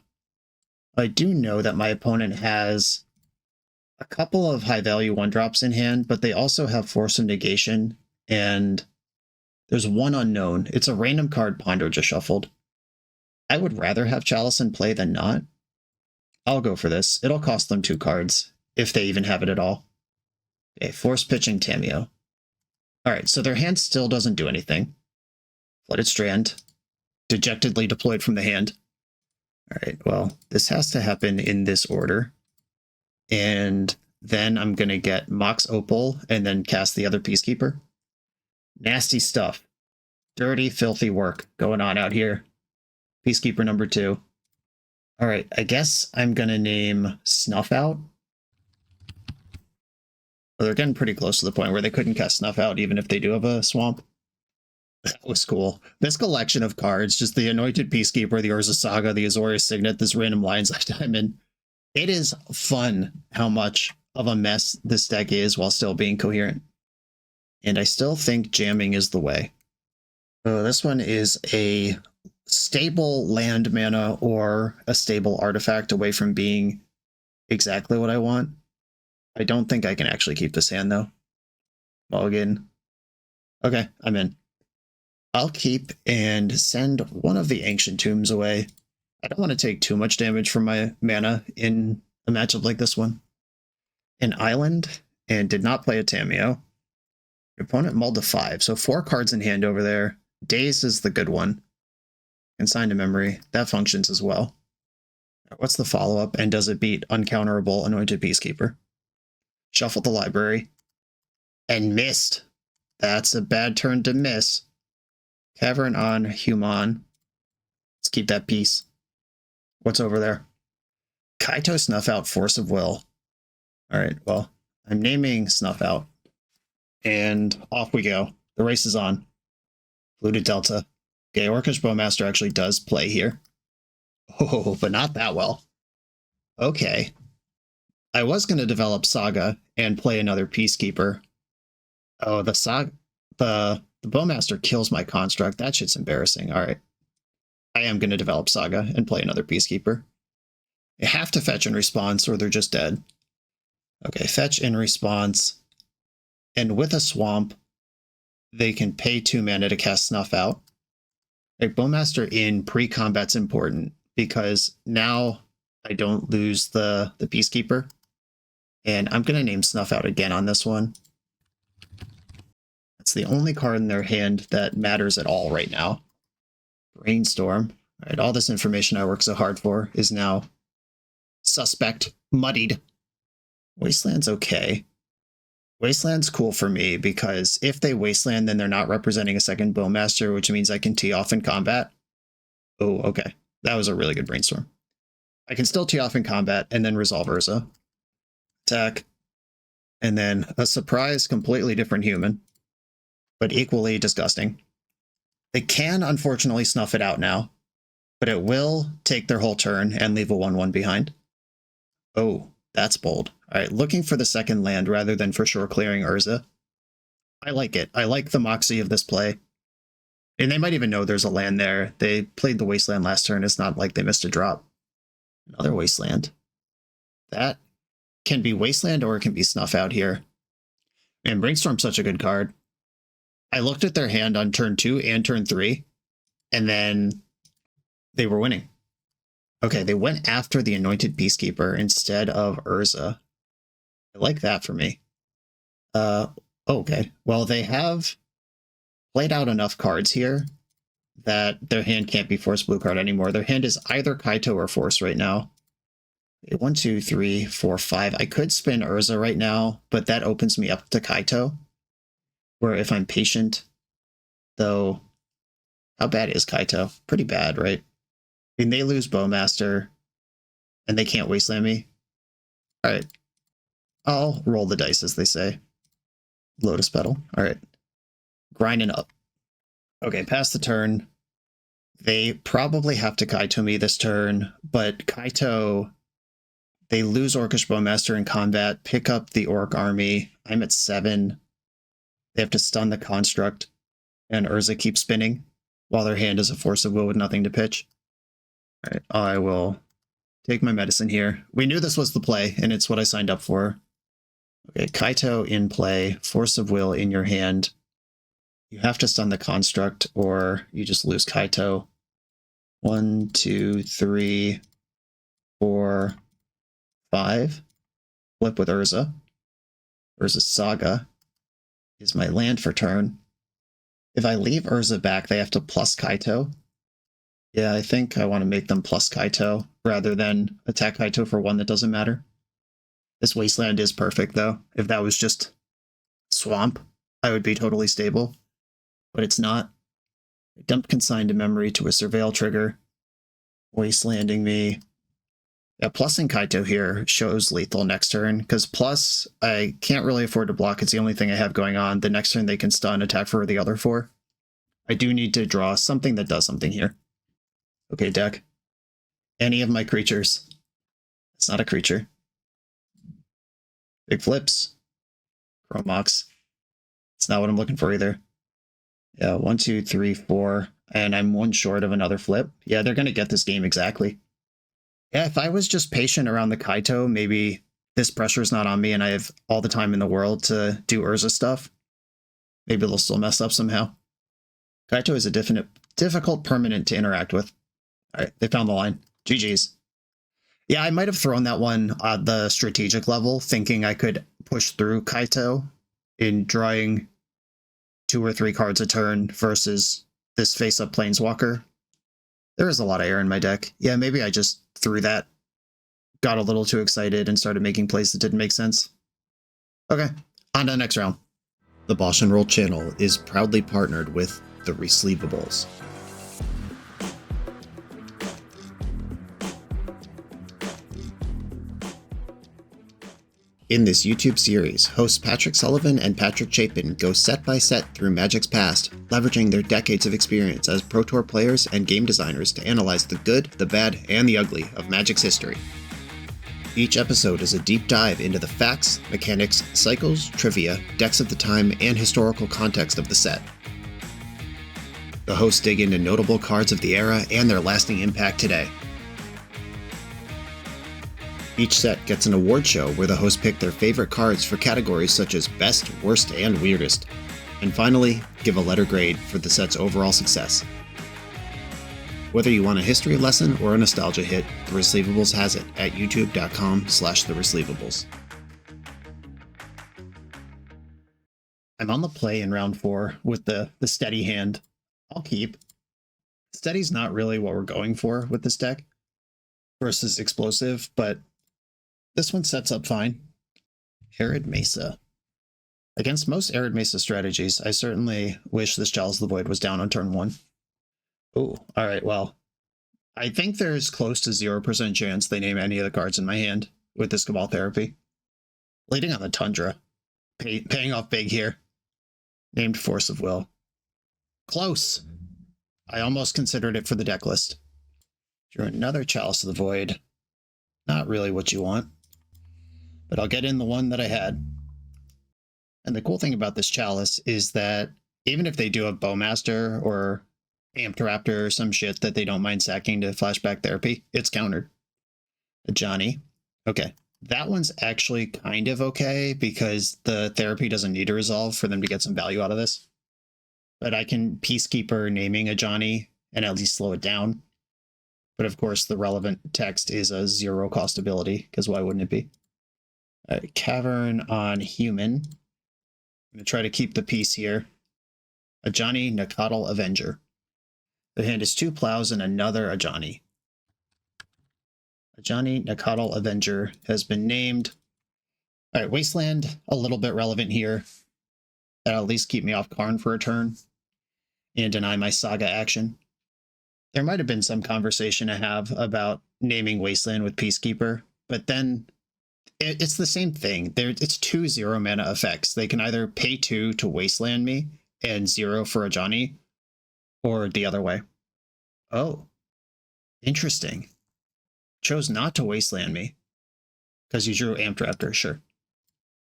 I do know that my opponent has a couple of high-value 1-drops in hand, but they also have Force of Negation, and there's one unknown. It's a random card Ponder just shuffled. I would rather have Chalice in play than not. I'll go for this. It'll cost them 2 cards, if they even have it at all. Okay, Force Pitching Tameo. Alright, so their hand still doesn't do anything. Flooded Strand. Dejectedly deployed from the hand. Alright, well, this has to happen in this order. And then I'm going to get Mox Opal and then cast the other Peacekeeper. Nasty stuff. Dirty, filthy work going on out here. Peacekeeper number 2. Alright, I guess I'm going to name Snuff Out. Well, they're getting pretty close to the point where they couldn't cast Snuff Out even if they do have a swamp. That was cool. This collection of cards, just the Anointed Peacekeeper, the Urza Saga, the Azorius Signet, this random Lion's Eye Diamond. It is fun how much of a mess this deck is while still being coherent. And I still think jamming is the way. So this one is a stable land mana or a stable artifact away from being exactly what I want. I don't think I can actually keep this hand, though. Mulligan. Okay, I'm in. I'll keep and send one of the Ancient Tombs away. I don't want to take too much damage from my mana in a matchup like this one. An Island, and did not play a Tameo. Your opponent mulled to 5, so 4 cards in hand over there. Daze is the good one. Consign to Memory, that functions as well. What's the follow-up, and does it beat Uncounterable Anointed Peacekeeper? Shuffle the library. And missed. That's a bad turn to miss. Cavern on Human. Let's keep that piece. What's over there? Kaito Snuff Out, Force of Will. Alright, well, I'm naming Snuff Out. And off we go. The race is on. Fluted Delta. Okay, Orcish Bowmaster actually does play here. Oh, but not that well. Okay. I was going to develop Saga and play another Peacekeeper. Oh, the Saga... The Bowmaster kills my construct. That shit's embarrassing. Alright. I am going to develop Saga and play another Peacekeeper. They have to fetch in response or they're just dead. Okay, fetch in response. And with a swamp, they can pay 2 mana to cast Snuff Out. Right, Bowmaster in pre-combat's important because now I don't lose the Peacekeeper. And I'm going to name Snuff Out again on this one. It's the only card in their hand that matters at all right now. Brainstorm. All right, all this information I worked so hard for is now suspect, muddied. Wasteland's okay. Wasteland's cool for me because if they Wasteland, then they're not representing a second Bowmaster, which means I can tee off in combat. Oh, okay. That was a really good Brainstorm. I can still tee off in combat and then resolve Urza. Attack. And then a surprise, completely different human, but equally disgusting. They can, unfortunately, snuff it out now, but it will take their whole turn and leave a 1/1 behind. Oh, that's bold. All right, looking for the second land rather than for sure clearing Urza. I like it. I like the moxie of this play. And they might even know there's a land there. They played the Wasteland last turn. It's not like they missed a drop. Another Wasteland. That can be Wasteland or it can be Snuff out here. And Brainstorm's such a good card. I looked at their hand on turn 2 and turn 3, and then they were winning. Okay, they went after the Anointed Peacekeeper instead of Urza. I like that for me. Okay. Well, they have played out enough cards here that their hand can't be Force Blue card anymore. Their hand is either Kaito or Force right now. 1, 2, 3, 4, 5. I could spin Urza right now, but that opens me up to Kaito. Where if I'm patient, though, how bad is Kaito? Pretty bad, right? I mean, they lose Bowmaster, and they can't Wasteland me. All right. I'll roll the dice, as they say. Lotus Petal. All right. Grinding up. Okay, pass the turn. They probably have to Kaito me this turn, but Kaito, they lose Orcish Bowmaster in combat, pick up the Orc army. I'm at 7. They have to stun the Construct, and Urza keeps spinning while their hand is a Force of Will with nothing to pitch. All right, I will take my medicine here. We knew this was the play, and it's what I signed up for. Okay, Kaito in play, Force of Will in your hand. You have to stun the Construct, or you just lose Kaito. 1, 2, 3, 4, 5. Flip with Urza. Urza's Saga is my land for turn. If I leave Urza back, they have to plus Kaito. Yeah, I think I want to make them plus Kaito rather than attack Kaito for one that doesn't matter. This Wasteland is perfect, though. If that was just Swamp, I would be totally stable. But it's not. I dumped Consign to Memory to a Surveil trigger. Wastelanding me. Yeah, plussing Kaito here shows lethal next turn, because plus, I can't really afford to block. It's the only thing I have going on. The next turn they can stun, attack for the other 4. I do need to draw something that does something here. Okay, deck. Any of my creatures. It's not a creature. Big flips. Chromox. It's not what I'm looking for either. Yeah, 1, 2, 3, 4. And I'm 1 short of another flip. Yeah, they're going to get this game exactly. Yeah, if I was just patient around the Kaito, maybe this pressure's not on me and I have all the time in the world to do Urza stuff. Maybe they'll still mess up somehow. Kaito is a difficult permanent to interact with. All right, they found the line. GG's. Yeah, I might have thrown that one at the strategic level, thinking I could push through Kaito in drawing 2 or 3 cards a turn versus this face-up Planeswalker. There is a lot of air in my deck. Yeah, maybe I just threw that, got a little too excited, and started making plays that didn't make sense. Okay, on to the next round. The BoshNRoll channel is proudly partnered with the RIZZLE-BANG. In this YouTube series, hosts Patrick Sullivan and Patrick Chapin go set by set through Magic's past, leveraging their decades of experience as Pro Tour players and game designers to analyze the good, the bad, and the ugly of Magic's history. Each episode is a deep dive into the facts, mechanics, cycles, trivia, decks of the time, and historical context of the set. The hosts dig into notable cards of the era and their lasting impact today. Each set gets an award show where the hosts pick their favorite cards for categories such as Best, Worst, and Weirdest. And finally, give a letter grade for the set's overall success. Whether you want a history lesson or a nostalgia hit, the RIZZLE-BANG has it at youtube.com/therIZZLE-BANG. I'm on the play in round 4 with the steady hand. I'll keep. Steady's not really what we're going for with this deck versus explosive, but this one sets up fine. Arid Mesa. Against most Arid Mesa strategies, I certainly wish this Chalice of the Void was down on turn 1. Oh, alright, well, I think there's close to 0% chance they name any of the cards in my hand with this Cabal Therapy. Leading on the Tundra. Paying off big here. Named Force of Will. Close! I almost considered it for the deck list. Drew another Chalice of the Void. Not really what you want. But I'll get in the one that I had. And the cool thing about this Chalice is that Even if they do a Bowmaster or Amptaraptor or some shit that they don't mind sacking to flashback therapy, it's countered. A Johnny. Okay. That one's actually kind of okay because the therapy doesn't need to resolve for them to get some value out of this. But I can Peacekeeper naming a Johnny and at least slow it down. But of course, the relevant text is a 0 cost ability, because why wouldn't it be? All right, Cavern on Human. I'm going to try to keep the peace here. A Johnny Nakatl Avenger. The hand is 2 plows and another Ajani. Ajani Nakatl Avenger has been named. All right, Wasteland, a little bit relevant here. That'll at least keep me off Karn for a turn and deny my Saga action. There might have been some conversation to have about naming Wasteland with Peacekeeper, but then it's the same thing. It's 2 0 mana effects. They can either pay 2 to Wasteland me and 0 for Ajani, or the other way. Oh, interesting. Chose not to Wasteland me because you drew Amptaraptor, sure.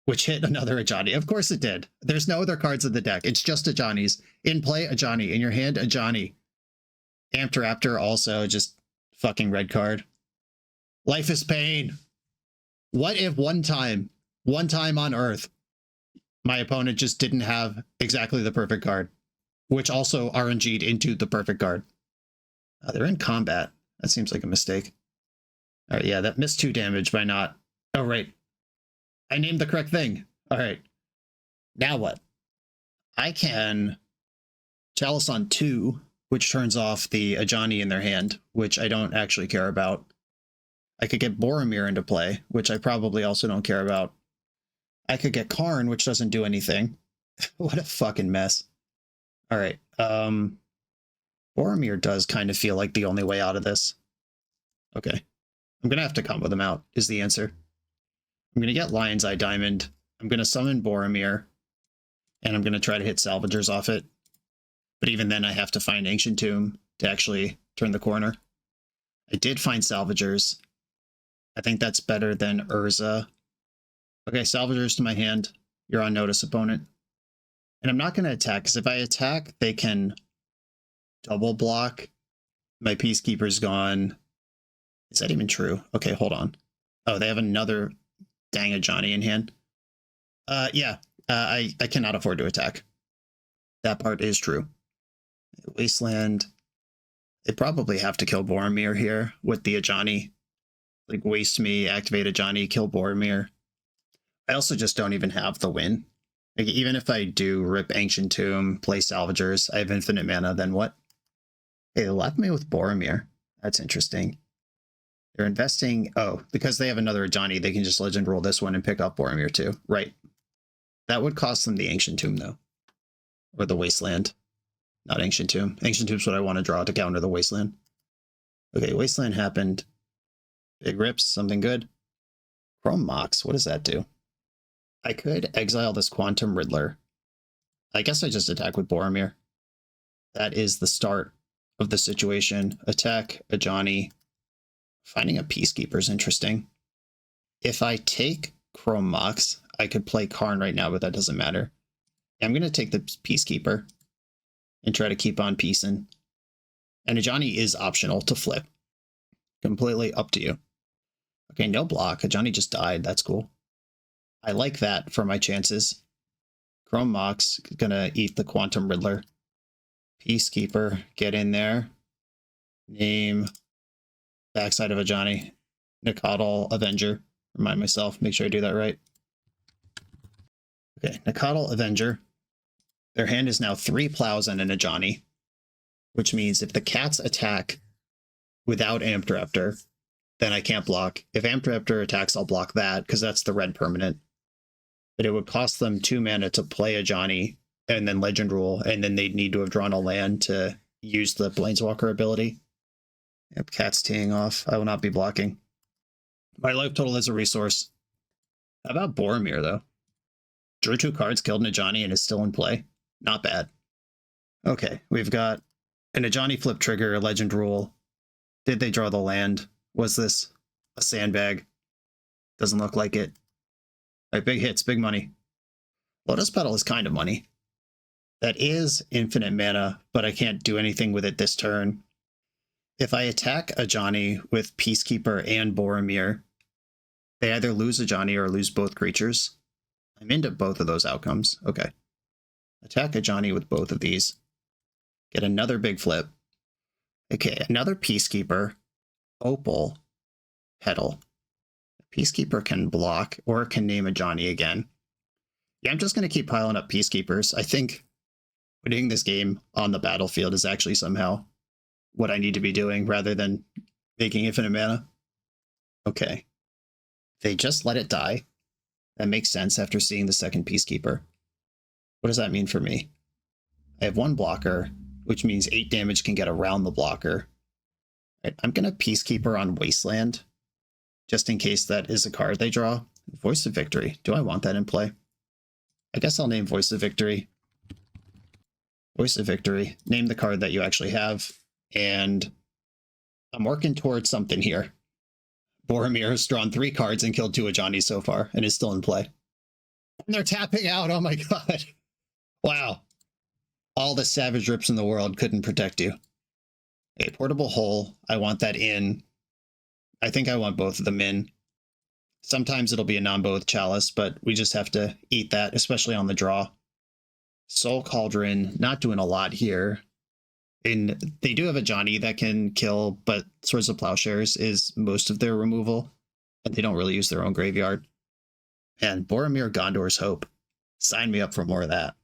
Which hit another Ajani. Of course it did. There's no other cards in the deck. It's just Ajanis. In play, Ajani. In your hand, Ajani. Amptaraptor also just fucking red card. Life is pain. What if one time on Earth, my opponent just didn't have exactly the perfect card, which also RNG'd into the perfect card? They're in combat. That seems like a mistake. All right, yeah, that missed 2 damage by not... Oh, right. I named the correct thing. All right. Now what? I can Chalice on 2, which turns off the Ajani in their hand, which I don't actually care about. I could get Boromir into play, which I probably also don't care about. I could get Karn, which doesn't do anything. What a fucking mess. All right. Boromir does kind of feel like the only way out of this. Okay. I'm going to have to combo them out, is the answer. I'm going to get Lion's Eye Diamond. I'm going to summon Boromir. And I'm going to try to hit Salvagers off it. But even then, I have to find Ancient Tomb to actually turn the corner. I did find Salvagers. I think that's better than Urza. Okay, Salvagers to my hand. You're on notice, opponent. And I'm not going to attack, because if I attack, they can double block. My Peacekeeper's gone. Is that even true? Okay, hold on. Oh, they have another dang Ajani in hand. Yeah, I cannot afford to attack. That part is true. Wasteland. They probably have to kill Boromir here with the Ajani. Like, waste me, activate Ajani, kill Boromir. I also just don't even have the win. Like, even if I do rip Ancient Tomb, play Salvagers, I have infinite mana, then what? Hey, they left me with Boromir. That's interesting. They're investing... Oh, because they have another Ajani, they can just Legend Roll this one and pick up Boromir too. Right. That would cost them the Ancient Tomb, though. Or the Wasteland. Not Ancient Tomb. Ancient Tomb's what I want to draw to counter the Wasteland. Okay, Wasteland happened. Big rips, something good. Chrome Mox, what does that do? I could exile this Quantum Riddler. I guess I just attack with Boromir. That is the start of the situation. Attack Ajani. Finding a Peacekeeper is interesting. If I take Chrome Mox, I could play Karn right now, but that doesn't matter. I'm going to take the Peacekeeper and try to keep on piecing. And Ajani is optional to flip. Completely up to you. Okay, no block. Ajani just died. That's cool. I like that for my chances. Chrome Mox is going to eat the Quantum Riddler. Peacekeeper, get in there. Name backside of Ajani. Nakatl Avenger. Remind myself, make sure I do that right. Okay, Nakatl Avenger. Their hand is now 3 plows and an Ajani, which means if the cats attack without Amptaraptor, then I can't block. If Amptaraptor attacks, I'll block that, because that's the red permanent. But it would cost them 2 mana to play Ajani, and then Legend Rule, and then they'd need to have drawn a land to use the Planeswalker ability. Yep, cat's teeing off. I will not be blocking. My life total is a resource. How about Boromir, though? Drew 2 cards, killed an Ajani, and is still in play. Not bad. Okay, we've got an Ajani flip trigger, a Legend Rule. Did they draw the land? Was this a sandbag? Doesn't look like it. All right, big hits, big money. Lotus Petal is kind of money. That is infinite mana, but I can't do anything with it this turn. If I attack a Johnny with Peacekeeper and Boromir, they either lose a Johnny or lose both creatures. I'm into both of those outcomes. Okay. Attack a Johnny with both of these. Get another big flip. Okay, another Peacekeeper. Opal. Petal. Peacekeeper can block or can name a Johnny again. Yeah, I'm just going to keep piling up Peacekeepers. I think winning this game on the battlefield is actually somehow what I need to be doing rather than making infinite mana. Okay. They just let it die. That makes sense after seeing the second Peacekeeper. What does that mean for me? I have one blocker, which means 8 damage can get around the blocker. Right, I'm going to Peacekeeper on Wasteland, just in case that is a card they draw. Voice of Victory. Do I want that in play? I guess I'll name Voice of Victory. Voice of Victory. Name the card that you actually have. And I'm working towards something here. Boromir has drawn 3 cards and killed 2 of Johnny's so far, and is still in play. And they're tapping out. Oh my god. Wow. All the Savage Rips in the world couldn't protect you. A Portable Hole. I want that in. I think I want both of them in. Sometimes it'll be a non-bow with Chalice, but we just have to eat that, especially on the draw. Soul Cauldron, not doing a lot here. And they do have a Johnny that can kill, but Swords of Plowshares is most of their removal, and they don't really use their own graveyard. And Boromir Gondor's Hope. Sign me up for more of that.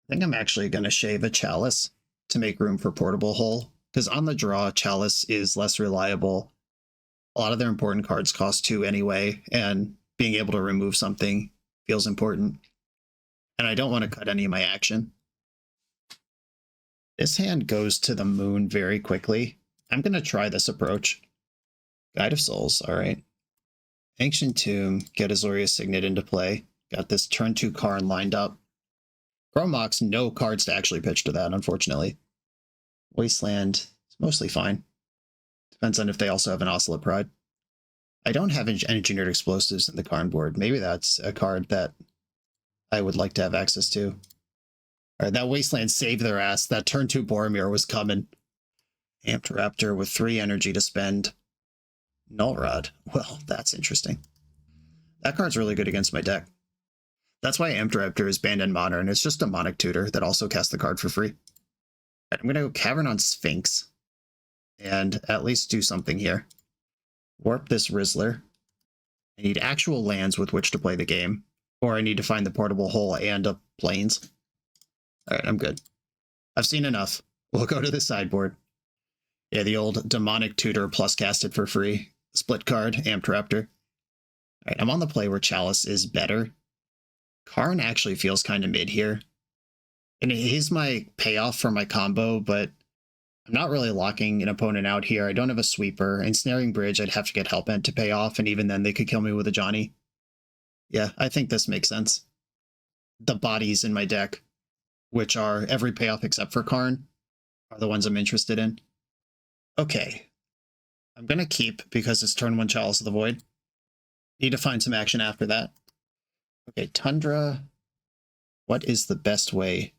I think I'm actually going to shave a Chalice to make room for Portable Hole, because on the draw, Chalice is less reliable. A lot of their important cards cost 2 anyway, and being able to remove something feels important. And I don't want to cut any of my action. This hand goes to the moon very quickly. I'm going to try this approach. Guide of Souls, all right. Ancient Tomb, get Azorius Signet into play. Got this turn 2 Karn lined up. Grommox, no cards to actually pitch to that, unfortunately. Wasteland, it's mostly fine. Depends on if they also have an Ocelot Pride. I don't have Engineered Explosives in the Karn board. Maybe that's a card that I would like to have access to. All right, that Wasteland saved their ass. That turn 2 Boromir was coming. Amped Raptor with 3 energy to spend. Null Rod. Well, that's interesting. That card's really good against my deck. That's why Amped Raptor is banned in Modern. It's just a Demonic Tutor that also casts the card for free. Right, I'm going to go Cavern on Sphinx. And at least do something here. Warp this Rizzler. I need actual lands with which to play the game. Or I need to find the Portable Hole and a Plains. Alright, I'm good. I've seen enough. We'll go to the sideboard. Yeah, the old Demonic Tutor plus cast it for free. Split card, Amped Raptor. Alright, I'm on the play where Chalice is better. Karn actually feels kind of mid here. And he's my payoff for my combo, but I'm not really locking an opponent out here. I don't have a sweeper. Ensnaring Bridge, I'd have to get Hellbent to pay off, and even then they could kill me with a Johnny. Yeah, I think this makes sense. The bodies in my deck, which are every payoff except for Karn, are the ones I'm interested in. Okay. I'm going to keep because it's turn 1 Chalice of the Void. Need to find some action after that. Okay, Tundra. What is the best way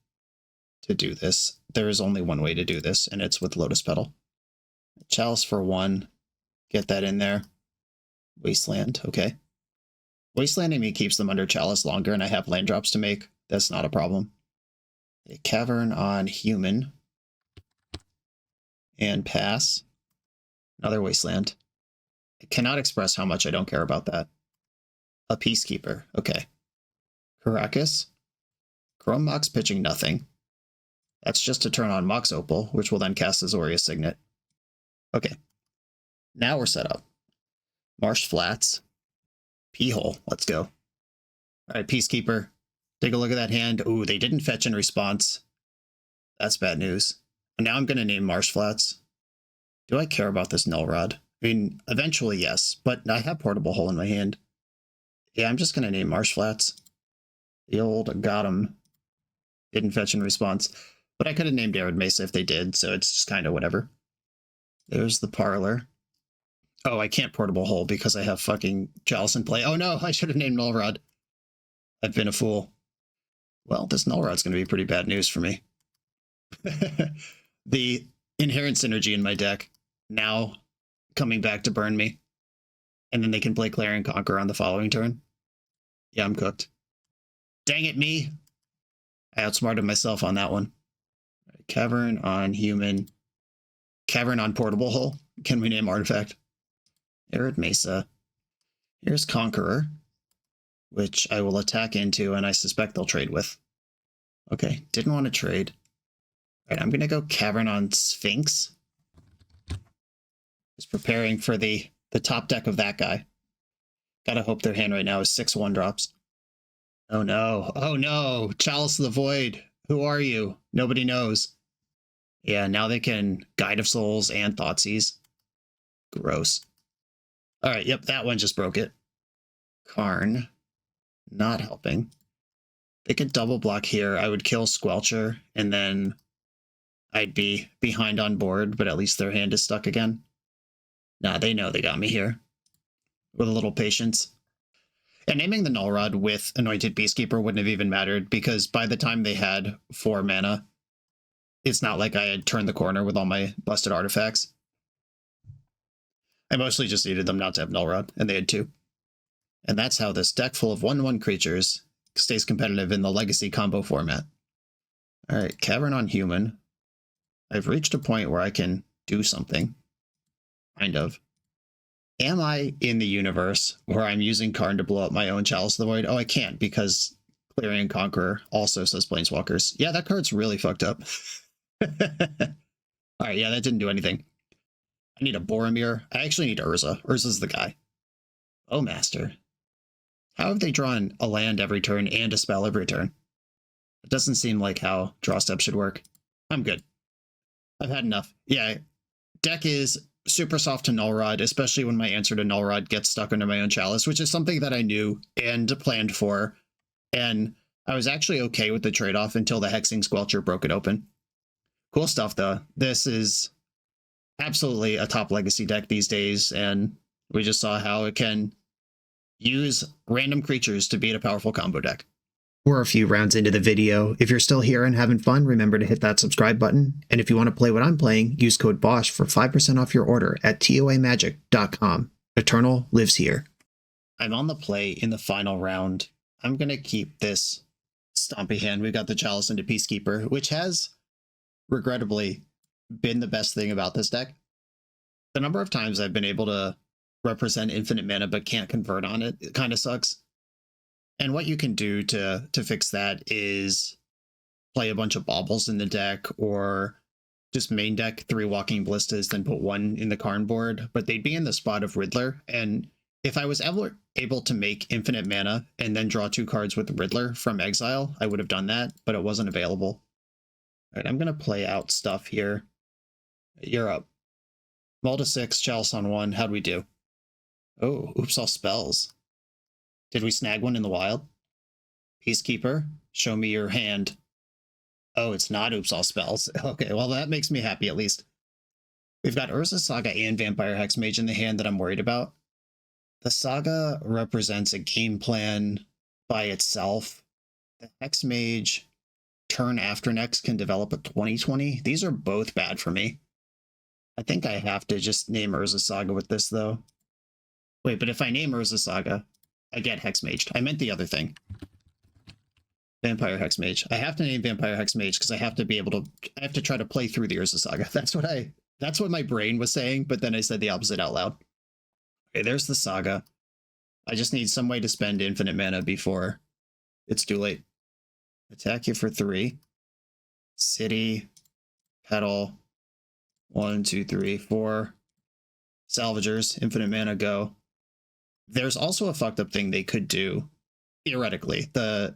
to do this? There is only one way to do this, and it's with Lotus Petal. Chalice for 1. Get that in there. Wasteland, okay. Wastelanding me keeps them under Chalice longer, and I have land drops to make. That's not a problem. A Cavern on Human. And pass. Another Wasteland. I cannot express how much I don't care about that. A Peacekeeper, okay. Caracas. Chrome Mox pitching nothing. That's just to turn on Mox Opal, which will then cast Azorius Signet. Okay. Now we're set up. Marsh Flats. P-hole. Let's go. Alright, Peacekeeper. Take a look at that hand. Ooh, they didn't fetch in response. That's bad news. And now I'm going to name Marsh Flats. Do I care about this Null Rod? I mean, eventually, yes, but I have Portable Hole in my hand. Yeah, I'm just going to name Marsh Flats. The old got 'em. Didn't fetch in response. But I could have named Arid Mesa if they did, so it's just kind of whatever. There's the Parlor. Oh, I can't Portable Hole because I have fucking Chalice in play. Oh no, I should have named Null Rod. I've been a fool. Well, this null rod's going to be pretty bad news for me. The inherent synergy in my deck now coming back to burn me. And then they can play Clarion Conqueror on the following turn. Yeah, I'm cooked. Dang it, me! I outsmarted myself on that one. Cavern on human. Cavern on portable hull. Can we name artifact? Arid Mesa. Here's Conqueror, which I will attack into, and I suspect they'll trade with. Okay, didn't want to trade. All right, I'm going to go Cavern on Sphinx. Just preparing for the top deck of that guy. Gotta hope their hand right now is 6 1-drops. Oh no. Oh no. Chalice of the Void. Who are you? Nobody knows. Yeah, now they can Guide of Souls and Thoughtseize. Gross. Alright, yep, that one just broke it. Karn. Not helping. They could double block here. I would kill Squelcher, and then I'd be behind on board, but at least their hand is stuck again. Nah, they know they got me here. With a little patience. And naming the Null Rod with Anointed Peacekeeper wouldn't have even mattered, because by the time they had 4 mana, it's not like I had turned the corner with all my busted artifacts. I mostly just needed them not to have Null Rod, and they had 2. And that's how this deck full of 1/1 creatures stays competitive in the Legacy combo format. Alright, Cavern on Human. I've reached a point where I can do something. Kind of. Am I in the universe where I'm using Karn to blow up my own Chalice of the Void? Oh, I can't, because Clarion Conqueror also says Planeswalkers. Yeah, that card's really fucked up. Alright, yeah, that didn't do anything. I need a Boromir. I actually need Urza. Urza's the guy. Oh, Master. How have they drawn a land every turn and a spell every turn? It doesn't seem like how draw step should work. I'm good. I've had enough. Yeah, deck is super soft to Null Rod, especially when my answer to Null Rod gets stuck under my own Chalice, which is something that I knew and planned for. And I was actually okay with the trade-off until the Hexing Squelcher broke it open. Cool stuff, though. This is absolutely a top Legacy deck these days, and we just saw how it can use random creatures to beat a powerful combo deck. We're a few rounds into the video. If you're still here and having fun, remember to hit that subscribe button. And if you want to play what I'm playing, use code BOSH for 5% off your order at toamagic.com. Eternal lives here. I'm on the play in the final round. I'm going to keep this Stompy hand. We've got the Chalice into Peacekeeper, which has, regrettably, been the best thing about this deck. The number of times I've been able to represent infinite mana but can't convert on it, it kind of sucks. And what you can do to fix that is play a bunch of baubles in the deck, or just main deck 3 Walking Ballistas, then put 1 in the Karn board, but they'd be in the spot of Riddler. And if I was ever able to make infinite mana and then draw 2 cards with Riddler from exile, I would have done that, but it wasn't available. All right, I'm going to play out stuff here. You're up. Mull to 6, Chalice on 1. How'd we do? Oh, oops, all spells. Did we snag one in the wild? Peacekeeper, show me your hand. Oh, it's not oops, all spells. Okay, well, that makes me happy at least. We've got Urza Saga and Vampire Hexmage in the hand that I'm worried about. The Saga represents a game plan by itself. The Hexmage, turn after next, can develop a 20/20. These are both bad for me. I think I have to just name Urza Saga with this, though. Wait, but if I name Urza Saga, I get Hexmaged. I meant the other thing. Vampire Hexmage. I have to name Vampire Hexmage because I have to be able to, I have to try to play through the Urza Saga. That's what my brain was saying, but then I said the opposite out loud. Okay, there's the Saga. I just need some way to spend infinite mana before it's too late. Attack you for 3. City. Petal. 1, 2, 3, 4. Salvagers. Infinite mana, go. There's also a fucked up thing they could do. Theoretically, the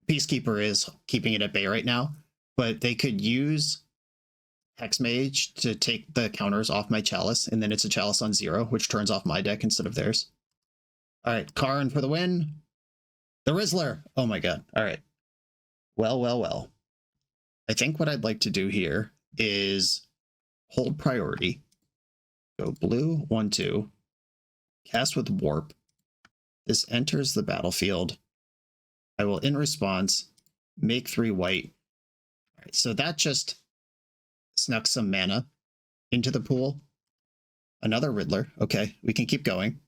Peacekeeper is keeping it at bay right now, but they could use Hexmage to take the counters off my Chalice, and then it's a Chalice on 0, which turns off my deck instead of theirs. Alright, Karn for the win. The Rizzler! Oh my god. Alright. Well, well, well. I think what I'd like to do here is hold priority. Go blue, 1, 2. Cast with Warp. This enters the battlefield. I will, in response, make 3 white. All right, so that just snuck some mana into the pool. Another Riddler. Okay, we can keep going.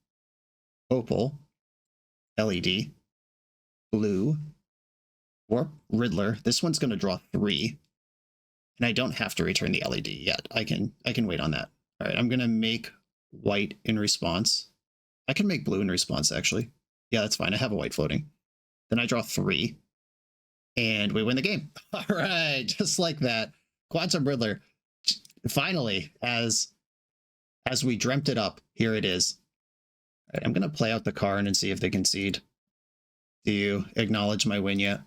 Opal, LED, blue, Warp, Riddler. This one's going to draw 3. And I don't have to return the LED yet. I can wait on that. All right, I'm going to make white in response. I can make blue in response, actually. Yeah, that's fine. I have a white floating. Then I draw 3. And we win the game. All right, just like that. Quantum Riddler. Finally, as we dreamt it up, here it is. All right, I'm going to play out the card and see if they concede. Do you acknowledge my win yet?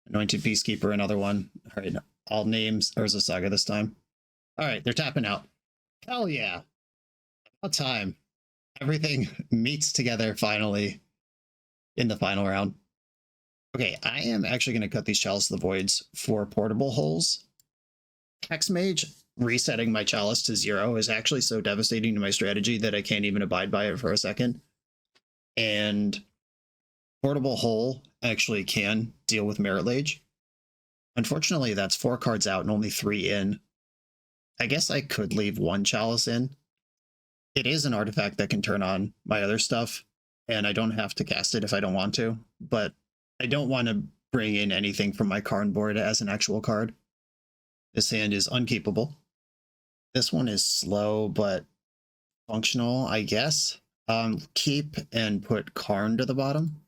Anointed Peacekeeper, another one. All right, all names. There's a Saga this time. All right, they're tapping out. Hell yeah. About time. Everything meets together finally in the final round. Okay, I am actually going to cut these Chalice of the Voids for portable holes. Hexmage resetting my Chalice to 0 is actually so devastating to my strategy that I can't even abide by it for a second. And portable hole actually can deal with Merit Lage. Unfortunately, that's 4 cards out and only 3 in. I guess I could leave 1 Chalice in. It is an artifact that can turn on my other stuff, and I don't have to cast it if I don't want to, but I don't want to bring in anything from my card board as an actual card. This hand is unkeepable. This one is slow, but functional, I guess. Keep and put Karn to the bottom.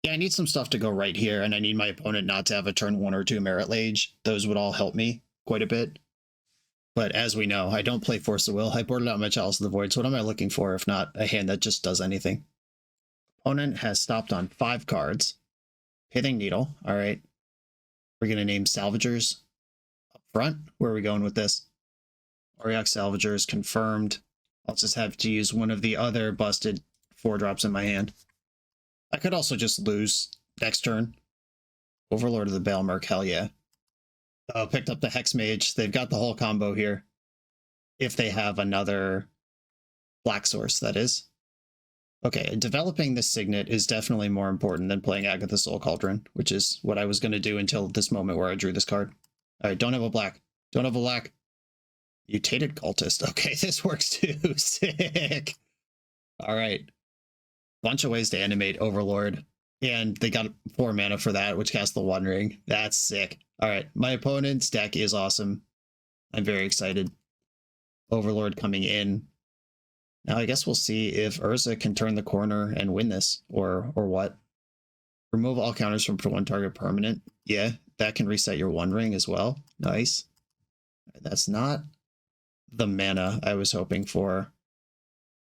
Yeah, I need some stuff to go right here, and I need my opponent not to have a turn 1 or 2 Merit Lage. Those would all help me quite a bit. But as we know, I don't play Force of Will. I boarded out my Chalice of the Void, so what am I looking for if not a hand that just does anything? Opponent has stopped on 5 cards. Pithing Needle, all right. We're going to name Salvagers up front. Where are we going with this? Auriok Salvagers confirmed. I'll just have to use one of the other busted 4-drops in my hand. I could also just lose next turn. Overlord of the Baelmerk, hell yeah. Oh, picked up the Hexmage. They've got the whole combo here. If they have another black source, that is. Okay, developing this Signet is definitely more important than playing Agatha Soul Cauldron, which is what I was going to do until this moment where I drew this card. All right, don't have a black. Don't have a black. Mutated Cultist. Okay, this works too. Sick. All right. Bunch of ways to animate Overlord. And they got 4 mana for that, which casts the One Ring. That's sick. All right, my opponent's deck is awesome. I'm very excited. Overlord coming in. Now I guess we'll see if Urza can turn the corner and win this, or what. Remove all counters from 1 target permanent. Yeah, that can reset your One Ring as well. Nice. That's not the mana I was hoping for.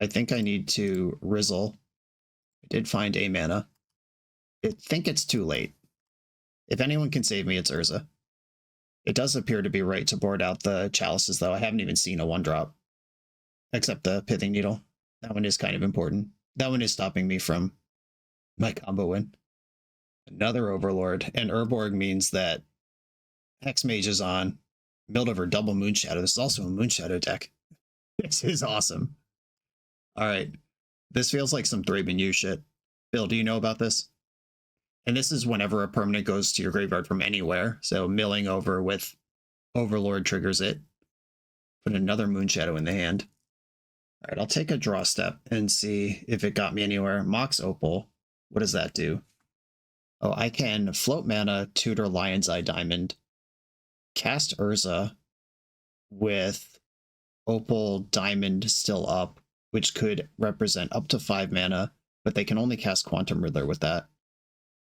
I think I need to Rizzle. I did find a mana. I think it's too late. If anyone can save me, it's Urza. It does appear to be right to board out the Chalices, though. I haven't even seen a 1-drop. Except the Pithing Needle. That one is kind of important. That one is stopping me from my combo win. Another Overlord. And Urborg means that Hexmage is on. Milled over double Moonshadow. This is also a Moonshadow deck. This is awesome. Alright. This feels like some Thraben U shit. Bill, do you know about this? And this is whenever a permanent goes to your graveyard from anywhere. So milling over with Overlord triggers it. Put another Moonshadow in the hand. All right, I'll take a draw step and see if it got me anywhere. Mox Opal. What does that do? Oh, I can float mana, tutor Lion's Eye Diamond, cast Urza with Opal Diamond still up, which could represent up to 5 mana, but they can only cast Quantum Riddler with that.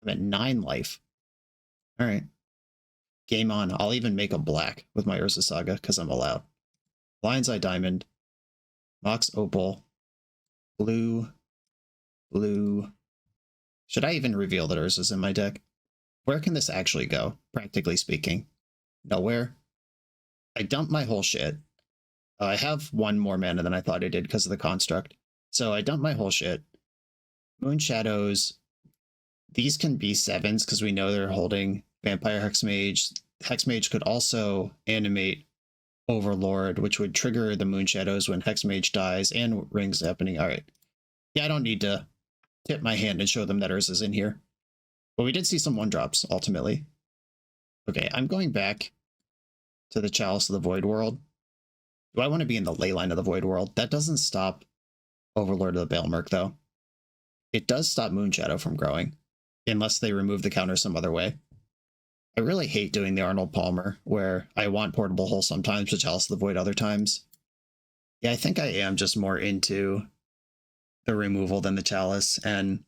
I'm at 9 life. All right. Game on. I'll even make a black with my Urza Saga because I'm allowed. Lion's Eye Diamond. Mox Opal. Blue. Blue. Should I even reveal that Urza's in my deck? Where can this actually go, practically speaking? Nowhere. I dumped my whole shit. I have 1 more mana than I thought I did because of the construct. So I dumped my whole shit. Moonshadows. These can be 7s because we know they're holding Vampire Hexmage. Hexmage could also animate Overlord, which would trigger the Moonshadows when Hexmage dies and Rings happening. All right. Yeah, I don't need to tip my hand and show them that Urza's in here. But we did see some 1-drops, ultimately. Okay, I'm going back to the Chalice of the Void world. Do I want to be in the ley line of the Void world? That doesn't stop Overlord of the Baelmerk, though. It does stop Moonshadow from growing, unless they remove the counter some other way. I really hate doing the Arnold Palmer, where I want Portable Hole sometimes, but Chalice of the Void other times. Yeah, I think I am just more into the removal than the Chalice, and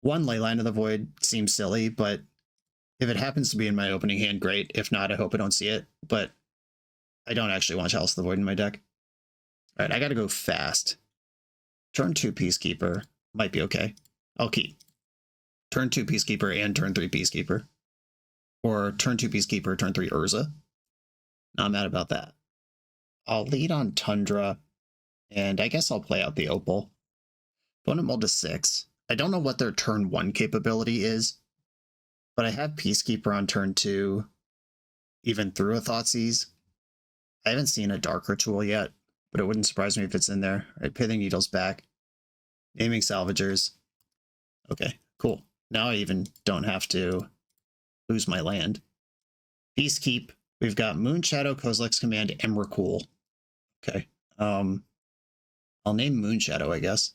one Leyline of the Void seems silly, but if it happens to be in my opening hand, great. If not, I hope I don't see it, but I don't actually want Chalice of the Void in my deck. Alright, I gotta go fast. Turn 2 Peacekeeper might be okay. I'll keep. Turn 2 Peacekeeper and turn 3 Peacekeeper. Or turn 2 Peacekeeper, turn 3 Urza. Not mad about that. I'll lead on Tundra, and I guess I'll play out the Opal. Opponent mulled to 6. I don't know what their turn 1 capability is, but I have Peacekeeper on turn 2, even through a Thoughtseize. I haven't seen a Dark Ritual yet, but it wouldn't surprise me if it's in there. All right, Pithing Needles back. Naming Salvagers. Okay, cool. Now I even don't have to lose my land. Peacekeep. We've got Moonshadow, Kozilek's Command, Emrakul. Okay. I'll name Moonshadow, I guess.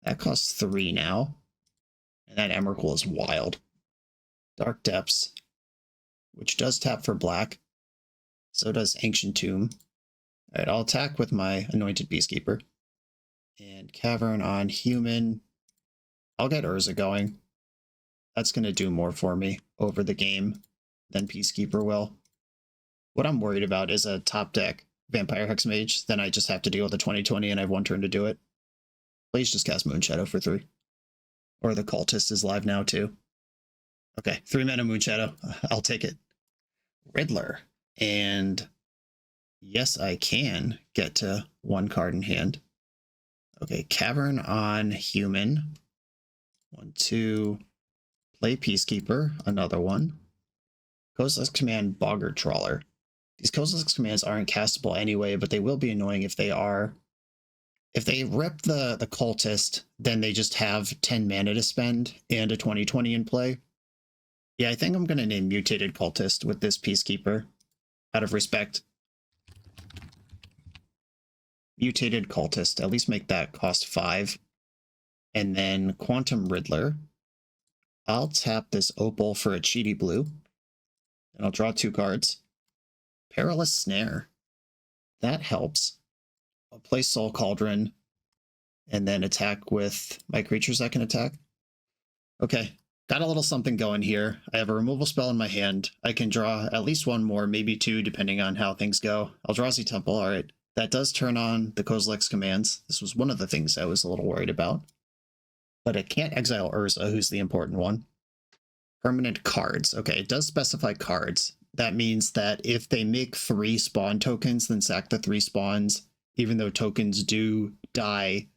That costs 3 now. And that Emrakul is wild. Dark Depths, which does tap for black. So does Ancient Tomb. Alright, I'll attack with my Anointed Peacekeeper. And Cavern on human. I'll get Urza going. That's going to do more for me over the game than Peacekeeper will. What I'm worried about is a top deck Vampire Hexmage. Then I just have to deal with the 20/20 and I have 1 turn to do it. Please just cast Moonshadow for 3. Or the Cultist is live now too. Okay, 3 mana Moonshadow. I'll take it. Riddler. And yes, I can get to 1 card in hand. Okay, Cavern on human. 1, 2. Play Peacekeeper, another one. Kozilek's Command, Boggart Trawler. These Kozilek's Commands aren't castable anyway, but they will be annoying if they are. If they rip the Cultist, then they just have 10 mana to spend and a 20/20 in play. Yeah, I think I'm going to name Mutated Cultist with this Peacekeeper, out of respect. Mutated Cultist, at least make that cost 5. And then Quantum Riddler. I'll tap this Opal for a cheaty blue. And I'll draw 2 cards. Perilous Snare. That helps. I'll play Soul Cauldron. And then attack with my creatures that can attack. Okay, got a little something going here. I have a removal spell in my hand. I can draw at least 1 more, maybe 2, depending on how things go. Eldrazi Temple, alright. That does turn on the Kozilek's Commands. This was one of the things I was a little worried about. But it can't exile Urza, who's the important one. Permanent cards. Okay, it does specify cards. That means that if they make 3 spawn tokens, then sack the 3 spawns. Even though tokens do die,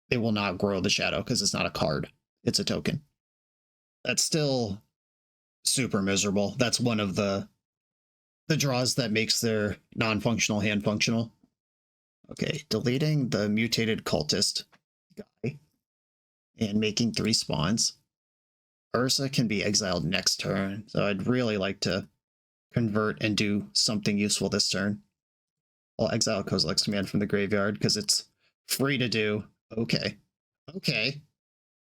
they will not grow the shadow because it's not a card. It's a token. That's still super miserable. That's one of the draws that makes their non-functional hand functional. Okay, deleting the Mutated Cultist guy. And making 3 spawns. Urza can be exiled next turn, so I'd really like to convert and do something useful this turn. I'll exile Kozilek's Command from the graveyard because it's free to do. Okay. Okay.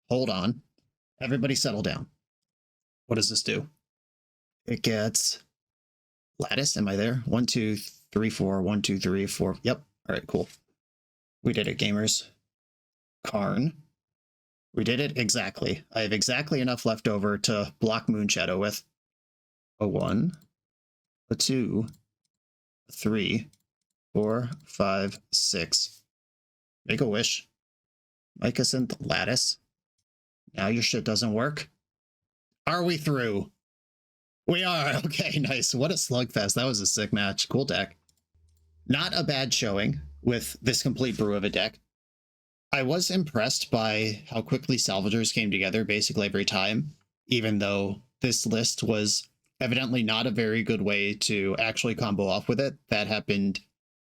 Hold on. Everybody settle down. What does this do? It gets Lattice. Am I there? 1, 2, 3, 4. 1, 2, 3, 4. Yep. All right, cool. We did it, gamers. Karn. We did it exactly. I have exactly enough left over to block Moonshadow with. A 1, a 2, a 3, 4, 5, 6. Make a wish. Mycosynth Lattice. Now your shit doesn't work. Are we through? We are. Okay, nice. What a slugfest. That was a sick match. Cool deck. Not a bad showing with this complete brew of a deck. I was impressed by how quickly Salvagers came together basically every time, even though this list was evidently not a very good way to actually combo off with it. That happened.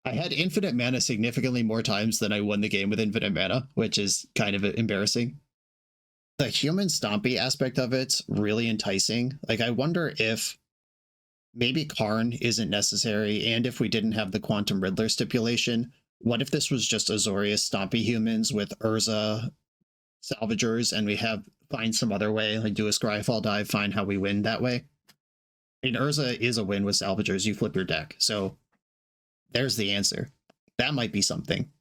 I had infinite mana significantly more times than I won the game with infinite mana, which is kind of embarrassing. The human Stompy aspect of it's really enticing. Like, I wonder if maybe Karn isn't necessary, and if we didn't have the Quantum Riddler stipulation, what if this was just Azorius Stompy humans with Urza salvagers, and we find some other way, like do a Scryfall dive, find how we win that way? I mean, Urza is a win with salvagers, you flip your deck, so there's the answer. That might be something.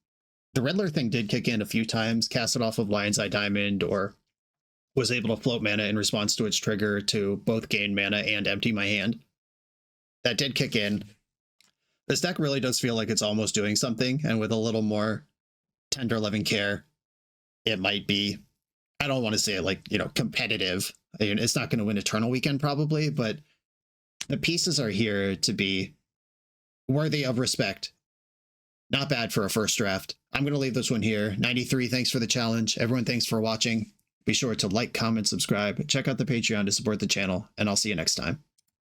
The Riddler thing did kick in a few times, cast it off of Lion's Eye Diamond, or was able to float mana in response to its trigger to both gain mana and empty my hand. That did kick in. This deck really does feel like it's almost doing something, and with a little more tender loving care, it might be, I don't want to say it like, competitive. I mean, it's not going to win Eternal Weekend probably, but the pieces are here to be worthy of respect. Not bad for a first draft. I'm going to leave this one here. 93, thanks for the challenge. Everyone, thanks for watching. Be sure to like, comment, subscribe, check out the Patreon to support the channel, and I'll see you next time.